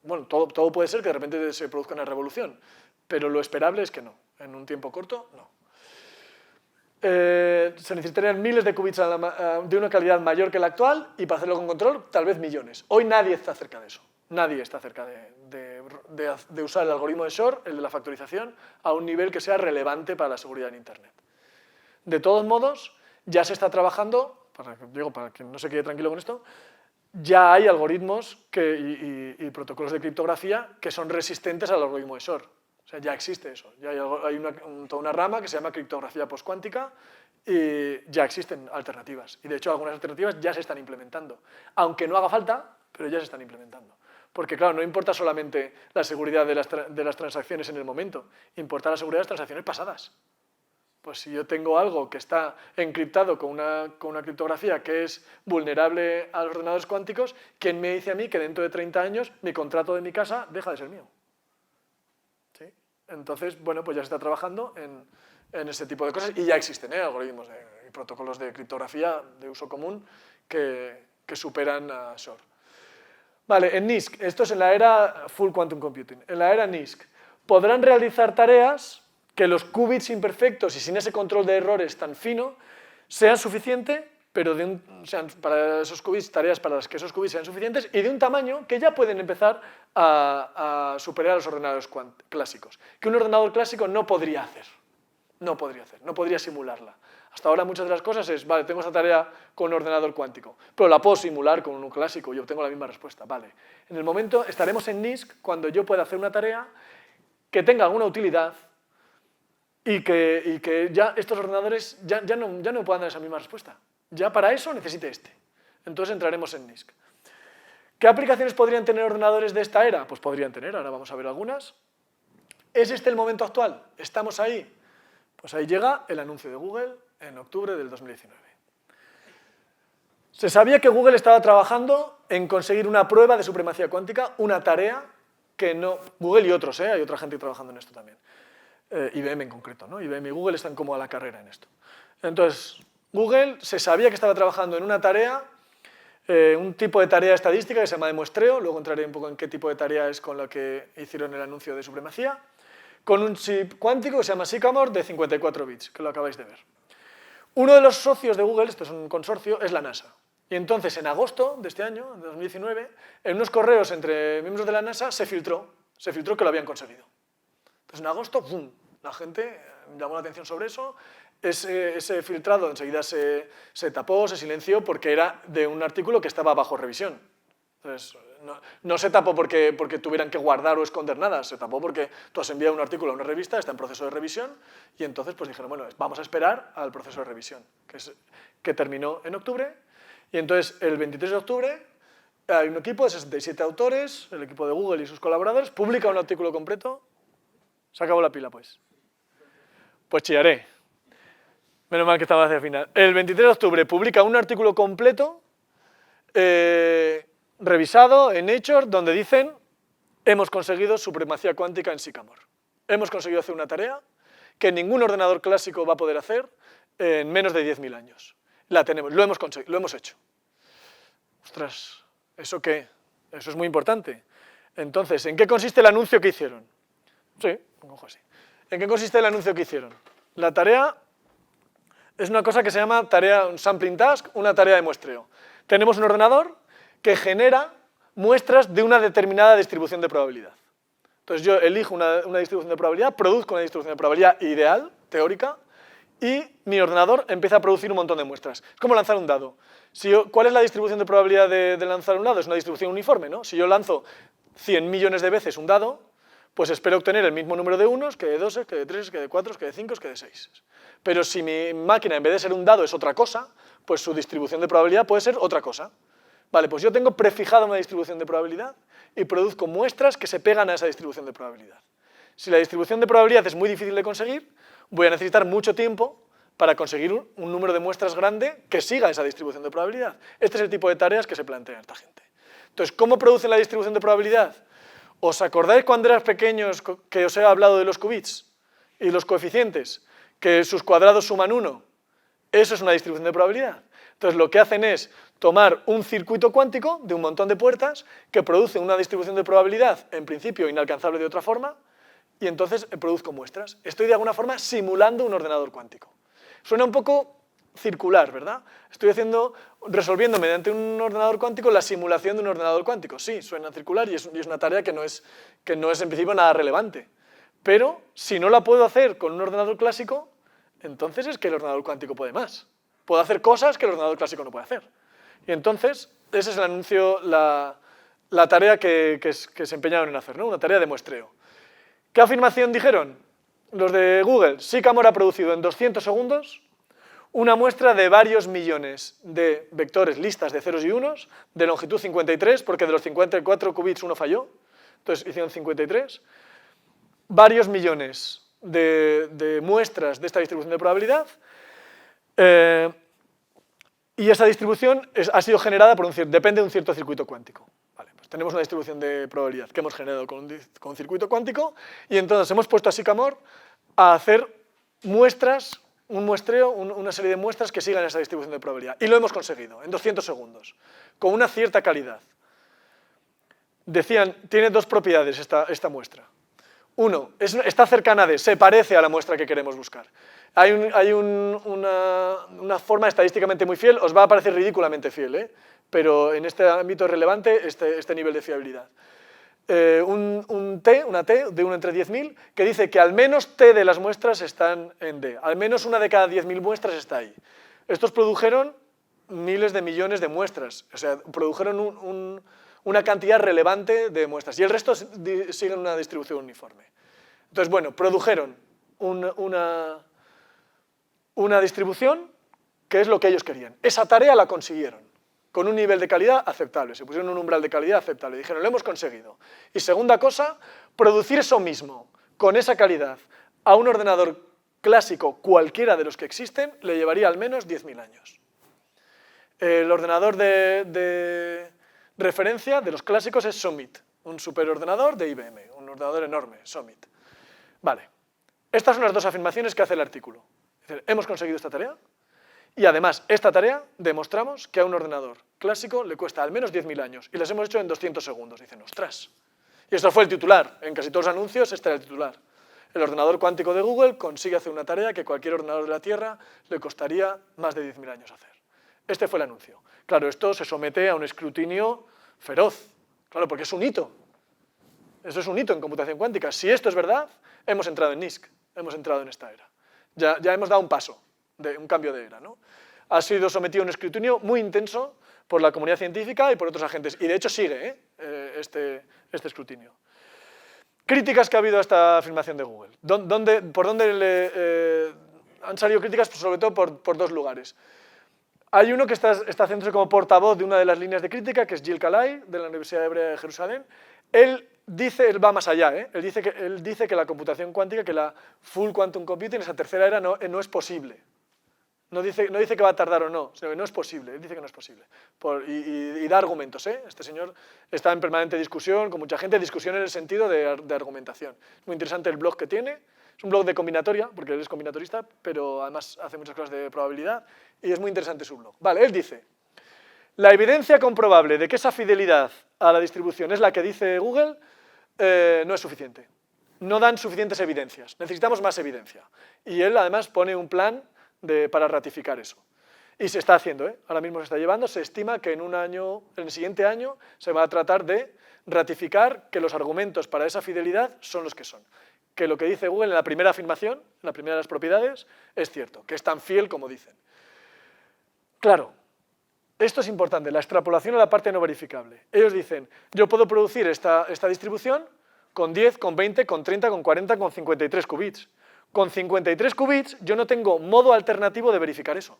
Bueno, todo puede ser que de repente se produzca una revolución, pero lo esperable es que no. En un tiempo corto, no. Se necesitarían miles de qubits de una calidad mayor que la actual y para hacerlo con control, tal vez millones. Hoy nadie está cerca de eso. Nadie está cerca de usar el algoritmo de Shor, el de la factorización, a un nivel que sea relevante para la seguridad en Internet. De todos modos, ya se está trabajando, para que no se quede tranquilo con esto, ya hay algoritmos y protocolos de criptografía que son resistentes al algoritmo de Shor. O sea, ya existe eso. Ya hay toda una rama que se llama criptografía postcuántica y ya existen alternativas. Y de hecho algunas alternativas ya se están implementando. Aunque no haga falta, pero ya se están implementando. Porque claro, no importa solamente la seguridad de las transacciones en el momento, importa la seguridad de las transacciones pasadas. Pues si yo tengo algo que está encriptado con una criptografía que es vulnerable a los ordenadores cuánticos, ¿quién me dice a mí que dentro de 30 años mi contrato de mi casa deja de ser mío? ¿Sí? Entonces, bueno, pues ya se está trabajando en ese tipo de cosas y ya existen algoritmos y protocolos de criptografía de uso común que superan a Shor. Vale, en NISQ, esto es en la era Full Quantum Computing, en la era NISQ, podrán realizar tareas que los qubits imperfectos y sin ese control de errores tan fino sean suficientes, pero sean para esos qubits, tareas para las que esos qubits sean suficientes y de un tamaño que ya pueden empezar a superar a los ordenadores clásicos, que un ordenador clásico no podría hacer, no podría simularla. Hasta ahora muchas de las cosas es, vale, tengo esta tarea con un ordenador cuántico, pero la puedo simular con un clásico y obtengo la misma respuesta, vale. En el momento estaremos en NISQ cuando yo pueda hacer una tarea que tenga alguna utilidad y que ya estos ordenadores ya no puedan dar esa misma respuesta. Ya para eso necesite este. Entonces entraremos en NISQ. ¿Qué aplicaciones podrían tener ordenadores de esta era? Pues podrían tener, ahora vamos a ver algunas. ¿Es este el momento actual? ¿Estamos ahí? Pues ahí llega el anuncio de Google en octubre del 2019. Se sabía que Google estaba trabajando en conseguir una prueba de supremacía cuántica, una tarea que no... Google y otros, hay otra gente trabajando en esto también. IBM en concreto, ¿no? IBM y Google están como a la carrera en esto. Entonces, Google se sabía que estaba trabajando en una tarea, un tipo de tarea estadística que se llama de muestreo, luego entraré un poco en qué tipo de tarea es con la que hicieron el anuncio de supremacía, con un chip cuántico que se llama Sycamore de 54 bits, que lo acabáis de ver. Uno de los socios de Google, esto es un consorcio, es la NASA. Y entonces, en agosto de este año, de 2019, en unos correos entre miembros de la NASA se filtró que lo habían conseguido. Entonces, en agosto, ¡pum!, la gente llamó la atención sobre eso. Ese filtrado enseguida se tapó, se silenció, porque era de un artículo que estaba bajo revisión. Entonces, no se tapó porque tuvieran que guardar o esconder nada, se tapó porque tú has enviado un artículo a una revista, está en proceso de revisión, y entonces pues dijeron, bueno, vamos a esperar al proceso de revisión, que terminó en octubre, y entonces el 23 de octubre hay un equipo de 67 autores, el equipo de Google y sus colaboradores, publica un artículo completo. Se acabó la pila, pues. Pues chillaré. Menos mal que estaba hacia el final. El 23 de octubre publica un artículo completo revisado en Nature, donde dicen hemos conseguido supremacía cuántica en Sycamore. Hemos conseguido hacer una tarea que ningún ordenador clásico va a poder hacer en menos de 10.000 años. La tenemos, lo hemos conseguido, lo hemos hecho. Ostras, ¿eso qué? Eso es muy importante. Entonces, ¿en qué consiste el anuncio que hicieron? Sí, cojo así. ¿En qué consiste el anuncio que hicieron? La tarea es una cosa que se llama un sampling task, una tarea de muestreo. Tenemos un ordenador que genera muestras de una determinada distribución de probabilidad. Entonces yo elijo una distribución de probabilidad, produzco una distribución de probabilidad ideal, teórica, y mi ordenador empieza a producir un montón de muestras. Es como lanzar un dado. ¿Cuál es la distribución de probabilidad de lanzar un dado? Es una distribución uniforme, ¿no? Si yo lanzo 100 millones de veces un dado, pues espero obtener el mismo número de unos, que de doses, que de treses, que de cuatro, que de cinco, que de seis. Pero si mi máquina, en vez de ser un dado, es otra cosa, pues su distribución de probabilidad puede ser otra cosa. Vale, pues yo tengo prefijada una distribución de probabilidad y produzco muestras que se pegan a esa distribución de probabilidad. Si la distribución de probabilidad es muy difícil de conseguir, voy a necesitar mucho tiempo para conseguir un número de muestras grande que siga esa distribución de probabilidad. Este es el tipo de tareas que se plantea esta gente. Entonces, ¿cómo producen la distribución de probabilidad? ¿Os acordáis cuando eras pequeños que os he hablado de los qubits y los coeficientes? Que sus cuadrados suman 1. Eso es una distribución de probabilidad. Entonces, lo que hacen es tomar un circuito cuántico de un montón de puertas que produce una distribución de probabilidad, en principio inalcanzable de otra forma, y entonces produzco muestras. Estoy de alguna forma simulando un ordenador cuántico. Suena un poco circular, ¿verdad? Estoy resolviendo mediante un ordenador cuántico la simulación de un ordenador cuántico. Sí, suena circular y es una tarea que no es en principio nada relevante. Pero si no la puedo hacer con un ordenador clásico, entonces es que el ordenador cuántico puede más. Puedo hacer cosas que el ordenador clásico no puede hacer. Y entonces, ese es el anuncio, la tarea que se empeñaron en hacer, ¿no? Una tarea de muestreo. ¿Qué afirmación dijeron? Los de Google, Sycamore ha producido en 200 segundos una muestra de varios millones de vectores, listas de ceros y unos, de longitud 53, porque de los 54 qubits uno falló, entonces hicieron 53, varios millones de muestras de esta distribución de probabilidad, y esa distribución ha sido generada depende de un cierto circuito cuántico. Vale, pues tenemos una distribución de probabilidad que hemos generado con un circuito cuántico, y entonces hemos puesto a Sycamore a hacer muestras, un muestreo, una serie de muestras que sigan esa distribución de probabilidad. Y lo hemos conseguido en 200 segundos, con una cierta calidad. decían, tiene dos propiedades esta muestra. Uno, está cercana de, se parece a la muestra que queremos buscar. Hay una forma estadísticamente muy fiel, os va a parecer ridículamente fiel, pero en este ámbito es relevante este nivel de fiabilidad. Una T de 1 entre 10.000 que dice que al menos T de las muestras están en D. Al menos una de cada 10.000 muestras está ahí. Estos produjeron miles de millones de muestras, o sea, produjeron una cantidad relevante de muestras y el resto siguen una distribución uniforme. Entonces, bueno, produjeron una distribución que es lo que ellos querían. Esa tarea la consiguieron, con un nivel de calidad aceptable. Se pusieron un umbral de calidad aceptable. Dijeron, lo hemos conseguido. Y segunda cosa, producir eso mismo, con esa calidad, a un ordenador clásico, cualquiera de los que existen, le llevaría al menos 10.000 años. El ordenador de referencia de los clásicos es Summit, un superordenador de IBM, un ordenador enorme, Summit. Vale, estas son las dos afirmaciones que hace el artículo. Es decir, hemos conseguido esta tarea y además esta tarea demostramos que a un ordenador clásico le cuesta al menos 10.000 años y las hemos hecho en 200 segundos. Dicen, ostras. Y esto fue el titular, en casi todos los anuncios este era el titular. El ordenador cuántico de Google consigue hacer una tarea que cualquier ordenador de la Tierra le costaría más de 10.000 años hacer. Este fue el anuncio. Claro, esto se somete a un escrutinio feroz, claro, porque es un hito. Eso es un hito en computación cuántica. Si esto es verdad, hemos entrado en NISQ, hemos entrado en esta era. Ya hemos dado un paso, un cambio de era, ¿no? Ha sido sometido a un escrutinio muy intenso por la comunidad científica y por otros agentes. Y de hecho sigue este escrutinio. Críticas que ha habido a esta afirmación de Google. ¿Por dónde han salido críticas? Pues sobre todo por dos lugares. Hay uno que está haciéndose como portavoz de una de las líneas de crítica, que es Gil Kalai, de la Universidad Hebrea de Jerusalén. Él va más allá, él dice que la computación cuántica, que la full quantum computing, esa tercera era, no es posible. No dice que va a tardar o no, sino que no es posible, él dice que no es posible. Y da argumentos, Este señor está en permanente discusión con mucha gente, discusión en el sentido de argumentación. Es muy interesante el blog que tiene. Es un blog de combinatoria, porque él es combinatorista, pero además hace muchas cosas de probabilidad, y es muy interesante su blog. Vale, él dice, la evidencia comprobable de que esa fidelidad a la distribución es la que dice Google no es suficiente. No dan suficientes evidencias, necesitamos más evidencia. Y él además pone un plan para ratificar eso. Y se está haciendo, ahora mismo se está llevando, se estima que en el siguiente año se va a tratar de ratificar que los argumentos para esa fidelidad son los que son. Que lo que dice Google en la primera afirmación, en la primera de las propiedades, es cierto, que es tan fiel como dicen. Claro, esto es importante, la extrapolación a la parte no verificable. Ellos dicen, yo puedo producir esta distribución con 10, con 20, con 30, con 40, con 53 qubits. Con 53 qubits yo no tengo modo alternativo de verificar eso,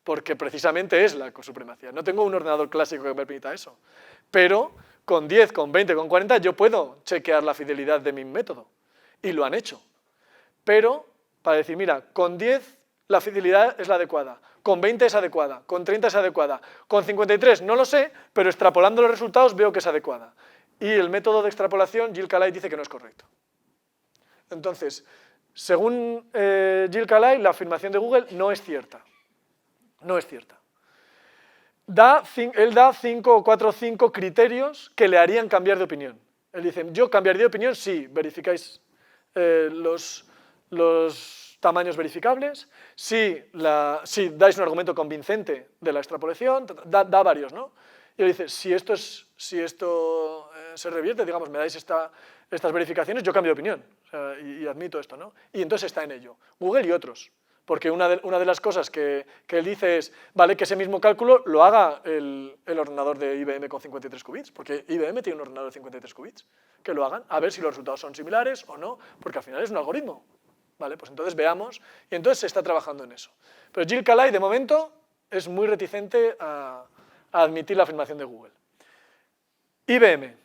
porque precisamente es la supremacía. No tengo un ordenador clásico que me permita eso. Pero con 10, con 20, con 40 yo puedo chequear la fidelidad de mi método. Y lo han hecho. Pero, para decir, mira, con 10 la fidelidad es la adecuada, con 20 es adecuada, con 30 es adecuada, con 53 no lo sé, pero extrapolando los resultados veo que es adecuada. Y el método de extrapolación, Gil Kalai dice que no es correcto. Entonces, según Gil Kalai, la afirmación de Google no es cierta. No es cierta. Él da 4 o 5 criterios que le harían cambiar de opinión. Él dice, yo cambiaría de opinión si verificáis los tamaños verificables, si dais un argumento convincente de la extrapolación, da varios, ¿no? Y él dice, si esto se revierte, digamos, me dais estas verificaciones, yo cambio de opinión, o sea, y admito esto, ¿no? Y entonces está en ello, Google y otros, porque una de las cosas que él dice es, vale, que ese mismo cálculo lo haga el ordenador de IBM con 53 qubits, porque IBM tiene un ordenador de 53 qubits, que lo hagan, a ver si los resultados son similares o no, porque al final es un algoritmo. Vale, pues entonces veamos, y entonces se está trabajando en eso. Pero Gil Kalai, de momento, es muy reticente a admitir la afirmación de Google. IBM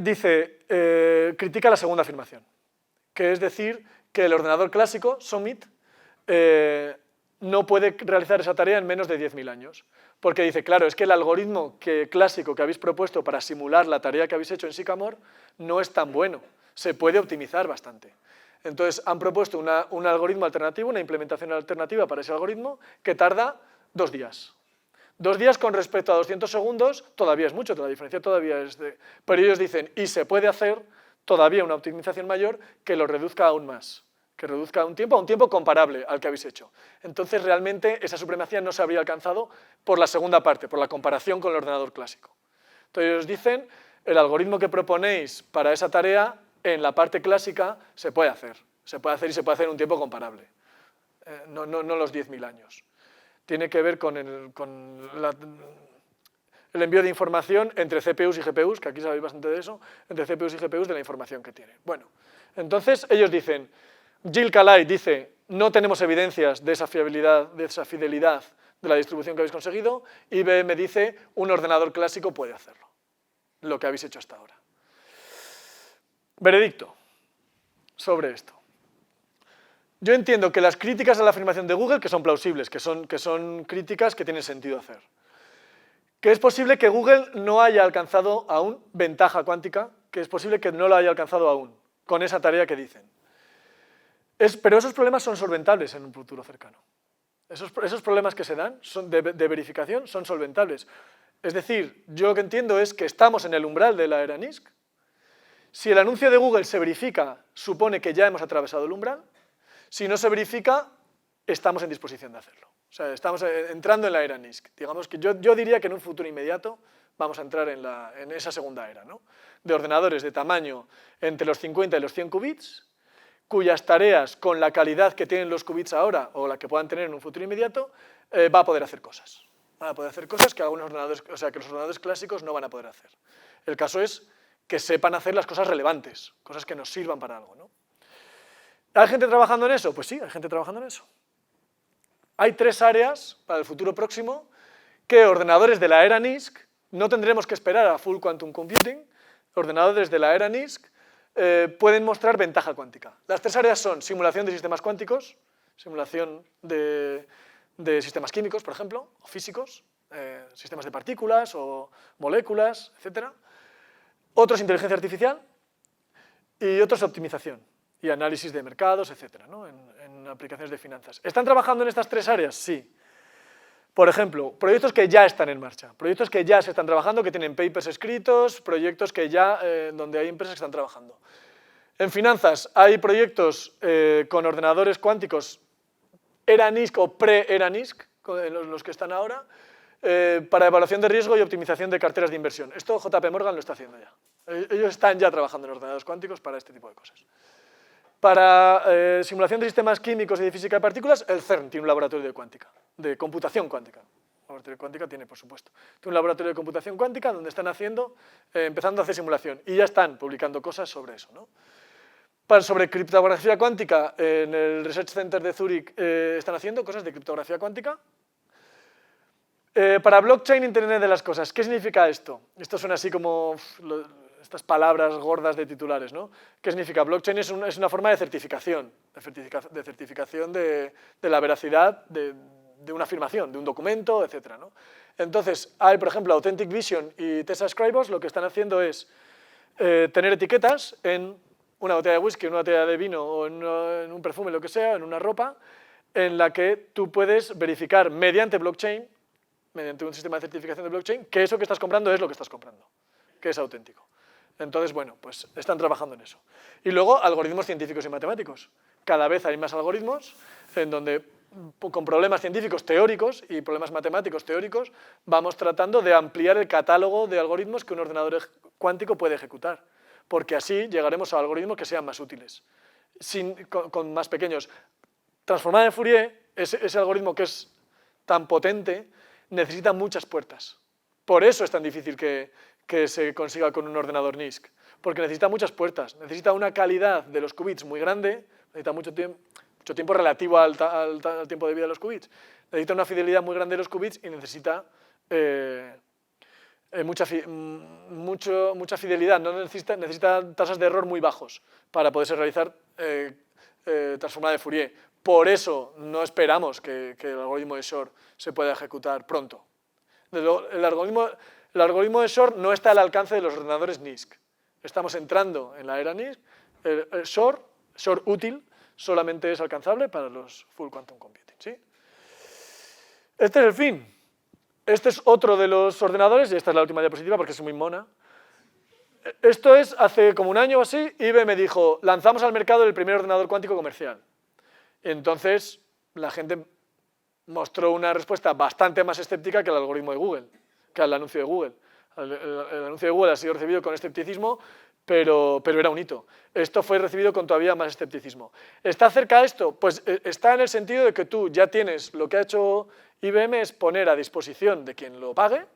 dice, critica la segunda afirmación, que es decir, que el ordenador clásico, Summit, no puede realizar esa tarea en menos de 10.000 años. Porque dice, claro, es que el algoritmo clásico que habéis propuesto para simular la tarea que habéis hecho en Sycamore no es tan bueno, se puede optimizar bastante. Entonces han propuesto un algoritmo alternativo, una implementación alternativa para ese algoritmo que tarda 2 días. 2 días con respecto a 200 segundos todavía es mucho, la diferencia todavía es de... Pero ellos dicen, y se puede hacer todavía una optimización mayor que lo reduzca aún más, que reduzca a un tiempo comparable al que habéis hecho. Entonces, realmente, esa supremacía no se habría alcanzado por la segunda parte, por la comparación con el ordenador clásico. Entonces, ellos dicen, el algoritmo que proponéis para esa tarea, en la parte clásica, se puede hacer y se puede hacer en un tiempo comparable, no los 10.000 años. Tiene que ver con el envío de información entre CPUs y GPUs, que aquí sabéis bastante de eso, entre CPUs y GPUs de la información que tienen. Bueno, entonces ellos dicen, Gil Khalay dice, no tenemos evidencias de esa fiabilidad, de esa fidelidad de la distribución que habéis conseguido, y IBM dice, un ordenador clásico puede hacerlo, lo que habéis hecho hasta ahora. Veredicto sobre esto. Yo entiendo que las críticas a la afirmación de Google, que son plausibles, que son críticas que tienen sentido hacer. Que es posible que Google no haya alcanzado aún ventaja cuántica, que es posible que no lo haya alcanzado aún, con esa tarea que dicen. Pero esos problemas son solventables en un futuro cercano. Esos problemas que se dan de verificación son solventables. Es decir, yo lo que entiendo es que estamos en el umbral de la era NISQ. Si el anuncio de Google se verifica, supone que ya hemos atravesado el umbral. Si no se verifica, estamos en disposición de hacerlo. O sea, estamos entrando en la era NISQ. Digamos que yo diría que en un futuro inmediato vamos a entrar en esa segunda era, ¿no? De ordenadores de tamaño entre los 50 y los 100 qubits, cuyas tareas con la calidad que tienen los qubits ahora o la que puedan tener en un futuro inmediato, va a poder hacer cosas. Van a poder hacer cosas que algunos ordenadores, o sea, que los ordenadores clásicos no van a poder hacer. El caso es que sepan hacer las cosas relevantes, cosas que nos sirvan para algo, ¿no? ¿Hay gente trabajando en eso? Pues sí, hay gente trabajando en eso. Hay 3 áreas para el futuro próximo que ordenadores de la era NISQ, no tendremos que esperar a Full Quantum Computing, ordenadores de la era NISQ pueden mostrar ventaja cuántica. Las 3 áreas son simulación de sistemas cuánticos, simulación de sistemas químicos, por ejemplo, o físicos, sistemas de partículas o moléculas, etc. Otros inteligencia artificial y otros optimización y análisis de mercados, etcétera, ¿no? en aplicaciones de finanzas. ¿Están trabajando en estas 3 áreas? Sí. Por ejemplo, proyectos que ya están en marcha, proyectos que ya se están trabajando, que tienen papers escritos, proyectos que ya, donde hay empresas que están trabajando. En finanzas hay proyectos con ordenadores cuánticos era NISQ o pre-era NISQ, los que están ahora, para evaluación de riesgo y optimización de carteras de inversión. Esto JP Morgan lo está haciendo ya. Ellos están ya trabajando en ordenadores cuánticos para este tipo de cosas. Para simulación de sistemas químicos y de física de partículas, el CERN tiene un laboratorio de cuántica, de computación cuántica. El laboratorio de cuántica tiene, por supuesto. Tiene un laboratorio de computación cuántica donde están empezando a hacer simulación y ya están publicando cosas sobre eso, ¿no? Sobre criptografía cuántica, en el Research Center de Zúrich están haciendo cosas de criptografía cuántica. Para blockchain, Internet de las cosas, ¿qué significa esto? Esto suena así como estas palabras gordas de titulares, ¿no? ¿Qué significa? Blockchain es una forma de certificación, de la veracidad de una afirmación, de un documento, etc., ¿no? Entonces, hay, por ejemplo, Authentic Vision y Tesa Scribos, lo que están haciendo es tener etiquetas en una botella de whisky, en una botella de vino o en un perfume, lo que sea, en una ropa, en la que tú puedes verificar mediante blockchain, mediante un sistema de certificación de blockchain, que eso que estás comprando es lo que estás comprando, que es auténtico. Entonces, bueno, pues están trabajando en eso. Y luego, algoritmos científicos y matemáticos. Cada vez hay más algoritmos en donde, con problemas científicos teóricos y problemas matemáticos teóricos, vamos tratando de ampliar el catálogo de algoritmos que un ordenador cuántico puede ejecutar, porque así llegaremos a algoritmos que sean más útiles, con más pequeños. Transformada en Fourier, ese algoritmo que es tan potente, necesita muchas puertas. Por eso es tan difícil que se consiga con un ordenador NISQ, porque necesita muchas puertas, necesita una calidad de los qubits muy grande, necesita mucho tiempo relativo al tiempo de vida de los qubits, necesita una fidelidad muy grande de los qubits y necesita mucha fidelidad, no necesita tasas de error muy bajos para poderse realizar transformada de Fourier. Por eso no esperamos que el algoritmo de Shor se pueda ejecutar pronto. El algoritmo de Shor no está al alcance de los ordenadores NISQ. Estamos entrando en la era NISQ. El Shor útil, solamente es alcanzable para los Full Quantum Computing, ¿sí? Este es el fin. este es otro de los ordenadores, y esta es la última diapositiva porque es muy mona. Esto es, hace como un año o así, IBM dijo, lanzamos al mercado el primer ordenador cuántico comercial. Entonces, la gente mostró una respuesta bastante más escéptica que el algoritmo de Google, que el anuncio de Google. El anuncio de Google ha sido recibido con escepticismo, pero era un hito. Esto fue recibido con todavía más escepticismo. ¿Está cerca esto? Pues está en el sentido de que tú ya tienes, lo que ha hecho IBM es poner a disposición de quien lo pague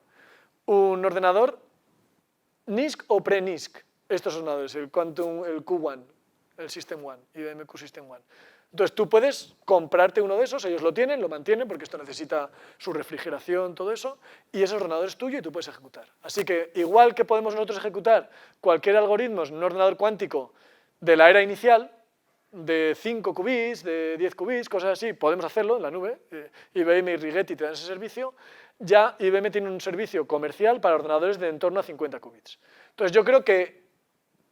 un ordenador NISC o pre-NISC, estos ordenadores, el Quantum, el Q1, el System One, IBM Q System One. Entonces tú puedes comprarte uno de esos, ellos lo tienen, lo mantienen, porque esto necesita su refrigeración, todo eso, y ese ordenador es tuyo y tú puedes ejecutar. Así que igual que podemos nosotros ejecutar cualquier algoritmo en un ordenador cuántico de la era inicial, de 5 qubits, de 10 qubits, cosas así, podemos hacerlo en la nube, IBM y Rigetti te dan ese servicio, ya IBM tiene un servicio comercial para ordenadores de en torno a 50 qubits. Entonces yo creo que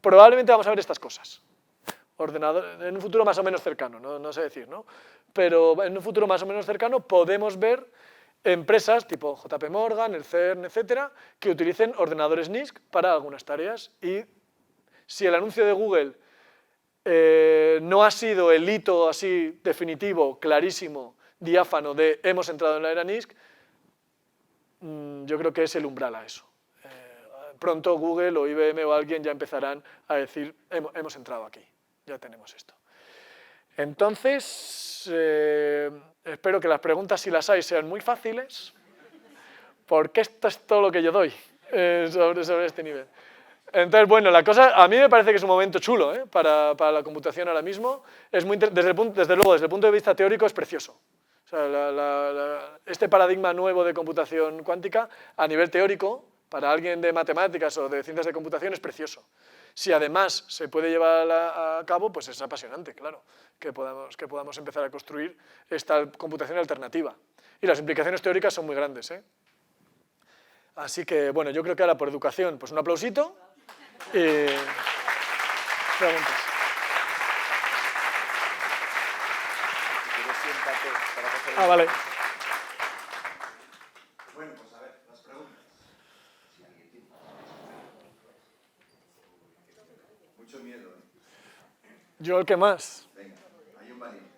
probablemente vamos a ver estas cosas. En un futuro más o menos cercano, no sé decir, ¿no? Pero en un futuro más o menos cercano podemos ver empresas tipo JP Morgan, el CERN, etcétera, que utilicen ordenadores NISC para algunas tareas. Y si el anuncio de Google no ha sido el hito así definitivo, clarísimo, diáfano de hemos entrado en la era NISC, yo creo que es el umbral a eso. Pronto Google o IBM o alguien ya empezarán a decir hemos entrado aquí, ya tenemos esto. Entonces, espero que las preguntas, si las hay, sean muy fáciles, porque esto es todo lo que yo doy sobre este nivel. Entonces, bueno, la cosa, a mí me parece que es un momento chulo para la computación ahora mismo. Desde luego, desde el punto de vista teórico es precioso. O sea, este paradigma nuevo de computación cuántica, a nivel teórico, para alguien de matemáticas o de ciencias de computación es precioso. Si además se puede llevar a cabo, pues es apasionante, claro, que podamos empezar a construir esta computación alternativa. Y las implicaciones teóricas son muy grandes, ¿eh? Así que, bueno, yo creo que ahora por educación, pues un aplausito y preguntas. Ah, vale. Bueno, pues a ver, las preguntas. Mucho miedo, ¿eh? Yo el que más. Venga, hay un valiente.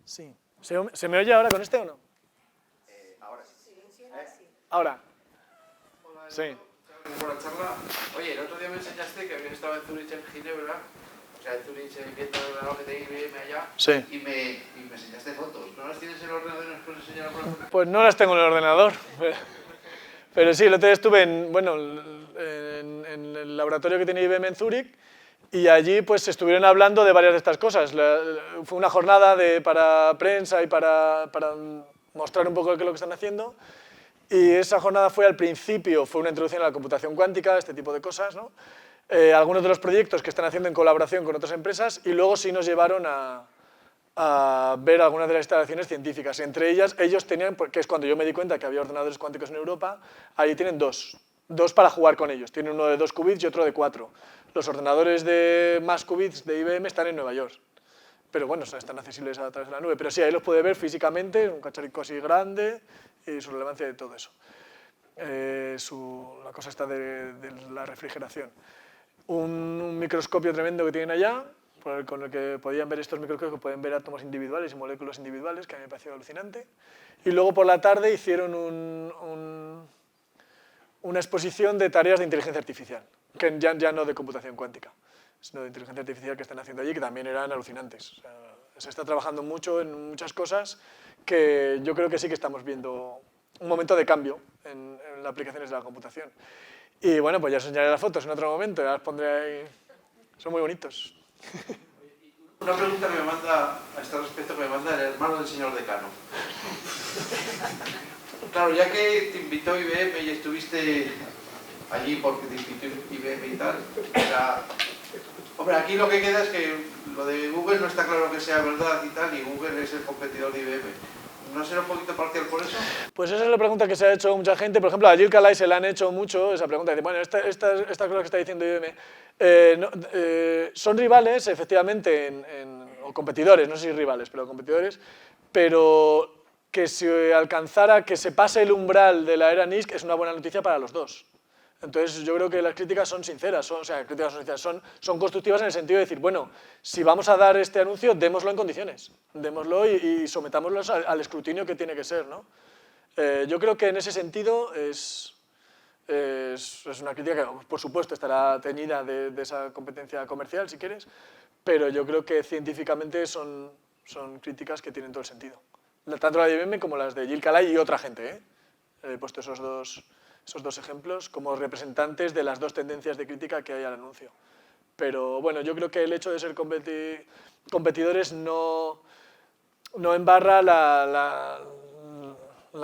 Sí. ¿Se me oye ahora con este o no? Ahora sí. Ahora. Hola, Sí. por la charla. Oye, el otro día me enseñaste que habías estado en Zurich, en Ginebra, o sea, en Zurich viendo el ordenador que te IBM allá, Sí. y me enseñaste fotos. ¿No las tienes en el ordenador y nos puedes enseñar por ejemplo? Pues no las tengo en el ordenador, pero sí, el otro día estuve en el laboratorio que tiene IBM en Zúrich y allí pues estuvieron hablando de varias de estas cosas. Fue una jornada para prensa y para mostrar un poco qué es lo que están haciendo. Y esa jornada fue al principio, fue una introducción a la computación cuántica, este tipo de cosas, ¿no? Algunos de los proyectos que están haciendo en colaboración con otras empresas y luego sí nos llevaron a ver algunas de las instalaciones científicas. Entre ellas, ellos tenían, que es cuando yo me di cuenta que había ordenadores cuánticos en Europa, ahí tienen dos para jugar con ellos. Tienen uno de 2 qubits y otro de 4. Los ordenadores de más qubits de IBM están en Nueva York. Pero bueno, están accesibles a través de la nube. Pero sí, ahí los puede ver físicamente, un cacharrico así grande y su relevancia de todo eso. La cosa está de la refrigeración. Un microscopio tremendo que tienen allá, con el que podían ver estos microscopios, que pueden ver átomos individuales y moléculas individuales, que a mí me pareció alucinante. Y luego por la tarde hicieron una exposición de tareas de inteligencia artificial, que ya no de computación cuántica, sino de inteligencia artificial que están haciendo allí, que también eran alucinantes. O sea, se está trabajando mucho en muchas cosas que yo creo que sí que estamos viendo un momento de cambio en las aplicaciones de la computación. Y bueno, pues ya os enseñaré las fotos en otro momento, ya las pondré ahí. Son muy bonitos. Una pregunta que me manda, a este respecto, que me manda el hermano del señor decano. Claro, ya que te invitó IBM y estuviste allí porque te invitó IBM y tal, hombre, aquí lo que queda es que lo de Google no está claro que sea verdad y tal, y Google es el competidor de IBM. ¿No será un poquito parcial por eso? Pues esa es la pregunta que se ha hecho mucha gente. Por ejemplo, a Jill Calais se le han hecho mucho esa pregunta. Dice, bueno, esta cosa que está diciendo IBM, son rivales, efectivamente, o competidores, no sé si rivales, pero competidores, pero que se alcanzara, que se pase el umbral de la era NISC es una buena noticia para los dos. Entonces yo creo que las críticas son sinceras, son constructivas en el sentido de decir, bueno, si vamos a dar este anuncio, démoslo en condiciones, démoslo y sometámoslo al escrutinio que tiene que ser, ¿no? Yo creo que en ese sentido es una crítica que, por supuesto, estará teñida de esa competencia comercial, si quieres, pero yo creo que científicamente son críticas que tienen todo el sentido. Tanto la de IBM como las de Gil Khalay y otra gente, ¿eh? He puesto esos dos ejemplos como representantes de las dos tendencias de crítica que hay al anuncio. Pero bueno, yo creo que el hecho de ser competidores no embarra la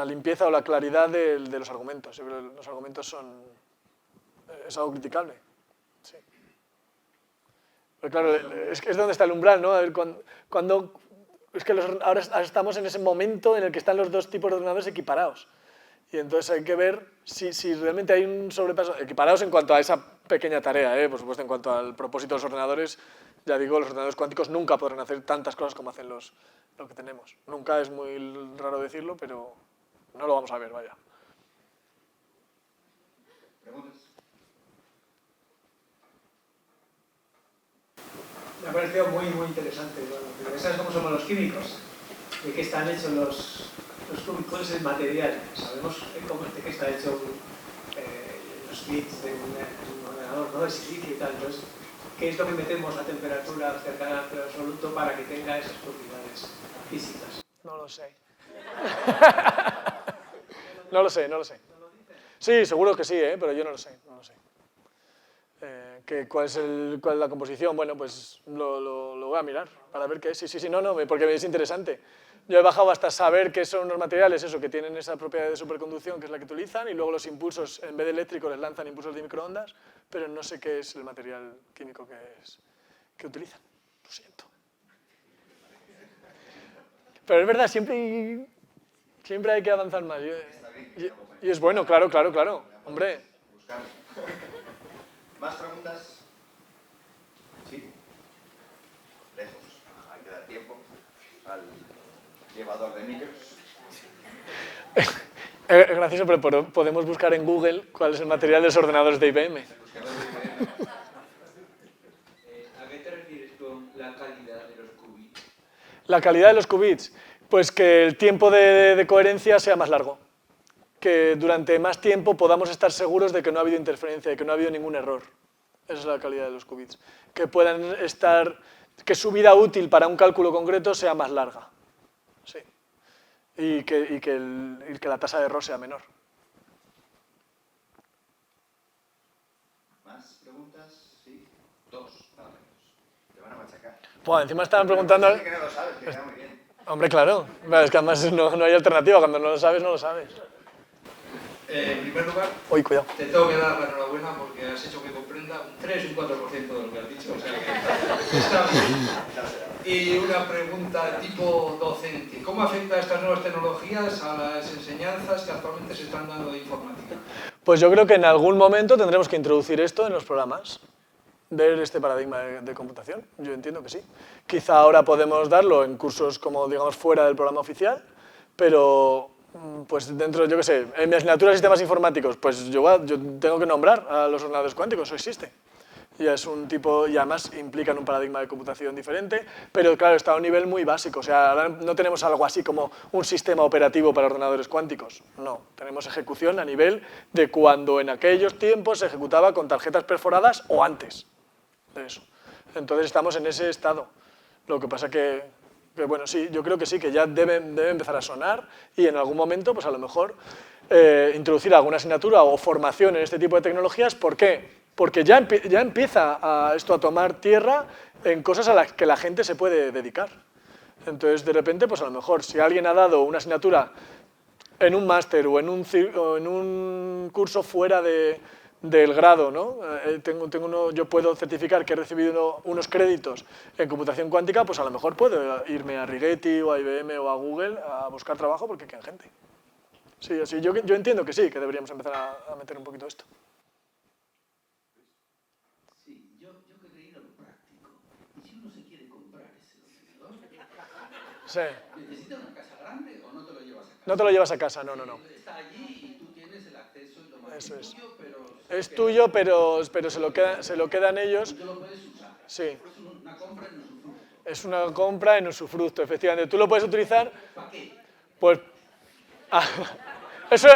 limpieza o la claridad de los argumentos. Yo creo que los argumentos es algo criticable. Sí. Pero claro, es donde está el umbral, ¿no? A ver, es que ahora estamos en ese momento en el que están los dos tipos de ordenadores equiparados. Y entonces hay que ver si realmente hay un sobrepaso, equiparados en cuanto a esa pequeña tarea, por supuesto, en cuanto al propósito de los ordenadores, ya digo, los ordenadores cuánticos nunca podrán hacer tantas cosas como hacen lo que tenemos. Nunca, es muy raro decirlo, pero no lo vamos a ver, vaya. ¿Preguntas? Me ha parecido muy, muy interesante. Bueno, ¿sabes cómo somos los químicos? ¿De qué están hechos los qubits? ¿Cuál es el material? Sabemos de qué está hecho los bits de un ordenador, ¿no? De silicio y tal. Entonces, ¿qué es lo que metemos a temperatura cercana al cero absoluto para que tenga esas propiedades físicas? No lo sé. No lo sé. Sí, seguro que sí, pero yo no lo sé. ¿Cuál es la composición? Bueno, pues lo voy a mirar para ver qué es. Sí, no, porque es interesante. Yo he bajado hasta saber qué son los materiales, eso, que tienen esa propiedad de superconducción, que es la que utilizan, y luego los impulsos, en vez de eléctricos, les lanzan impulsos de microondas, pero no sé qué es el material químico que utilizan. Lo siento. Pero es verdad, siempre hay que avanzar más. Y es bueno, claro. Hombre. ¿Más preguntas? Sí. Lejos. Hay que dar tiempo al llevador de micros. Es gracioso, pero podemos buscar en Google cuál es el material de los ordenadores de IBM. ¿A qué te refieres con la calidad de los qubits? La calidad de los qubits, pues que el tiempo de coherencia sea más largo. Que durante más tiempo podamos estar seguros de que no ha habido interferencia, de que no ha habido ningún error. Esa es la calidad de los qubits. Que su vida útil para un cálculo concreto sea más larga. Sí. Y que la tasa de error sea menor. ¿Más preguntas? Sí. Dos, nada menos. Te van a machacar. Pues encima estaban preguntando... Que no lo sabes, que queda muy bien. Hombre, claro. Es que además no hay alternativa. Cuando no lo sabes, no lo sabes. En primer lugar, Uy, cuidado. te tengo que dar la enhorabuena porque has hecho que comprenda un 3 y un 4% de lo que has dicho. O sea que está bien. Y una pregunta tipo docente. ¿Cómo afecta estas nuevas tecnologías a las enseñanzas que actualmente se están dando de informática? Pues yo creo que en algún momento tendremos que introducir esto en los programas. Ver este paradigma de computación. Yo entiendo que sí. Quizá ahora podemos darlo en cursos como, digamos, fuera del programa oficial, pero... pues dentro, yo qué sé, en mi asignatura de sistemas informáticos, pues yo tengo que nombrar a los ordenadores cuánticos, eso existe. Y es un tipo, y además implican un paradigma de computación diferente, pero claro, está a un nivel muy básico, o sea, ahora no tenemos algo así como un sistema operativo para ordenadores cuánticos, no, tenemos ejecución a nivel de cuando en aquellos tiempos se ejecutaba con tarjetas perforadas o antes de eso. Entonces estamos en ese estado, lo que pasa que bueno, sí, yo creo que sí, que ya debe empezar a sonar y en algún momento, pues a lo mejor, introducir alguna asignatura o formación en este tipo de tecnologías. ¿Por qué? Porque ya empieza esto a tomar tierra en cosas a las que la gente se puede dedicar. Entonces, de repente, pues a lo mejor, si alguien ha dado una asignatura en un máster o en un curso fuera del grado, ¿no? Yo puedo certificar que he recibido unos créditos en computación cuántica, pues a lo mejor puedo irme a Rigetti o a IBM o a Google a buscar trabajo porque quedan gente. Sí, así yo entiendo que sí, que deberíamos empezar a meter un poquito esto. Sí, yo quería ir a lo práctico. ¿Y si uno se quiere comprar ese ordenador? Sí. ¿Necesita una casa grande o no te lo llevas No te lo llevas a casa, no. Está allí y tú tienes el acceso y lo más Eso es. tuyo, pero... Es tuyo, pero se lo quedan ellos. Tú lo puedes usar. Sí. Es una compra en usufructo. Es una compra en usufructo, efectivamente. Tú lo puedes utilizar... ¿Para qué? Pues... eso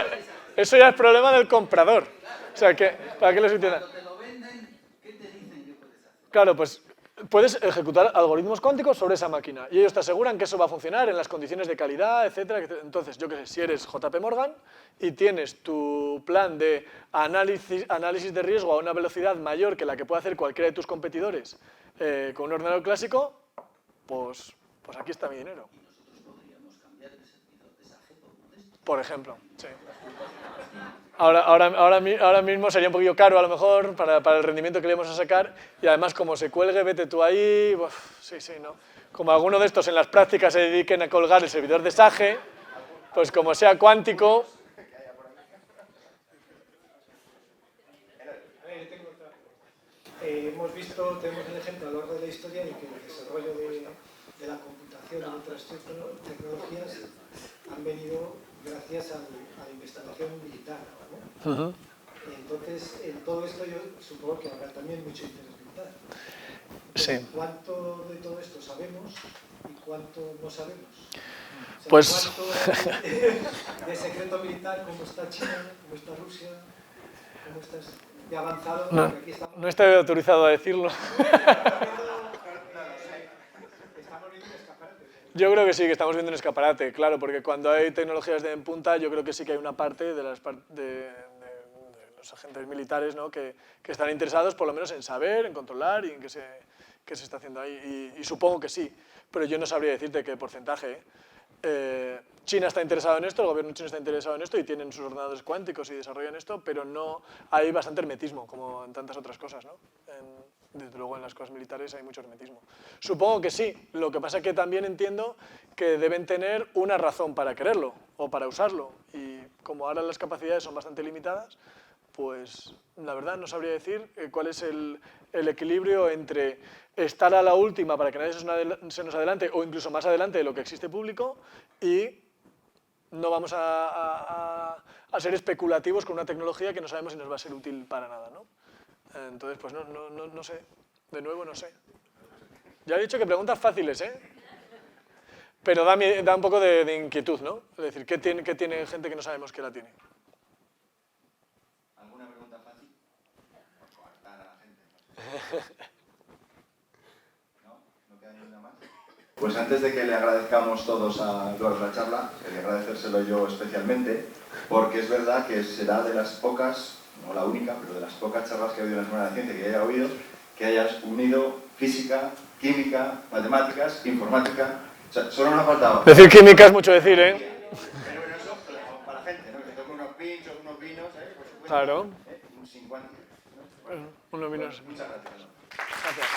ya es problema del comprador. O sea, ¿para qué lo utilizan? Cuando te lo venden, ¿qué te dicen que puedes hacer? Claro, pues puedes ejecutar algoritmos cuánticos sobre esa máquina y ellos te aseguran que eso va a funcionar en las condiciones de calidad, etcétera. Entonces, yo qué sé, si eres JP Morgan y tienes tu plan de análisis de riesgo a una velocidad mayor que la que puede hacer cualquiera de tus competidores con un ordenador clásico, pues aquí está mi dinero. Y nosotros podríamos cambiar el servidor de Sage por uno de estos. Por ejemplo, sí. Ahora mismo sería un poquillo caro a lo mejor para el rendimiento que le vamos a sacar y además como se cuelgue, vete tú ahí, sí, ¿no? Como alguno de estos en las prácticas se dediquen a colgar el servidor de Sage, pues como sea cuántico... Hemos visto, tenemos el ejemplo a lo largo de la historia de que el desarrollo de la computación y otras tecnologías han venido gracias a la investigación militar, ¿no? Y entonces, en todo esto yo supongo que habrá también mucho interés militar. Sí. ¿Cuánto de todo esto sabemos y cuánto no sabemos? O sea, Pues... ¿cuánto de secreto militar, cómo está China, cómo está Rusia, cómo está de avanzado? Aquí estamos... No estoy autorizado a decirlo. Yo creo que sí, que estamos viendo un escaparate, claro, porque cuando hay tecnologías de en punta, yo creo que sí que hay una parte de los agentes militares, ¿no? que están interesados por lo menos en saber, en controlar y en qué se está haciendo ahí. Y supongo que sí, pero yo no sabría decirte qué porcentaje. China está interesado en esto, el gobierno chino está interesado en esto y tienen sus ordenadores cuánticos y desarrollan esto, pero no hay bastante hermetismo, como en tantas otras cosas, ¿no? Desde luego en las cosas militares hay mucho hermetismo. Supongo que sí, lo que pasa es que también entiendo que deben tener una razón para quererlo o para usarlo y como ahora las capacidades son bastante limitadas, pues la verdad no sabría decir cuál es el equilibrio entre estar a la última para que nadie se nos adelante o incluso más adelante de lo que existe público y no vamos a ser especulativos con una tecnología que no sabemos si nos va a ser útil para nada, ¿no? Entonces, pues no sé. De nuevo, no sé. Ya he dicho que preguntas fáciles, ¿eh? Pero da un poco de inquietud, ¿no? Es decir, ¿qué tiene gente que no sabemos que la tiene? ¿Alguna pregunta fácil? Por coartar a la gente. ¿No queda ninguna más? Pues antes de que le agradezcamos todos a Eduardo la charla, quería agradecérselo yo especialmente, porque es verdad que será de las pocas, no la única, pero de las pocas charlas que he oído en la Semana de la Ciencia que haya oído, que hayas unido física, química, matemáticas, informática. O sea, solo nos ha faltado. Decir química es mucho decir, ¿eh? Pero bueno, eso para la gente, ¿no? Que toque unos pinchos, unos vinos, Por supuesto. Claro. Un 50. Unos vinos. Muchas gracias. Gracias.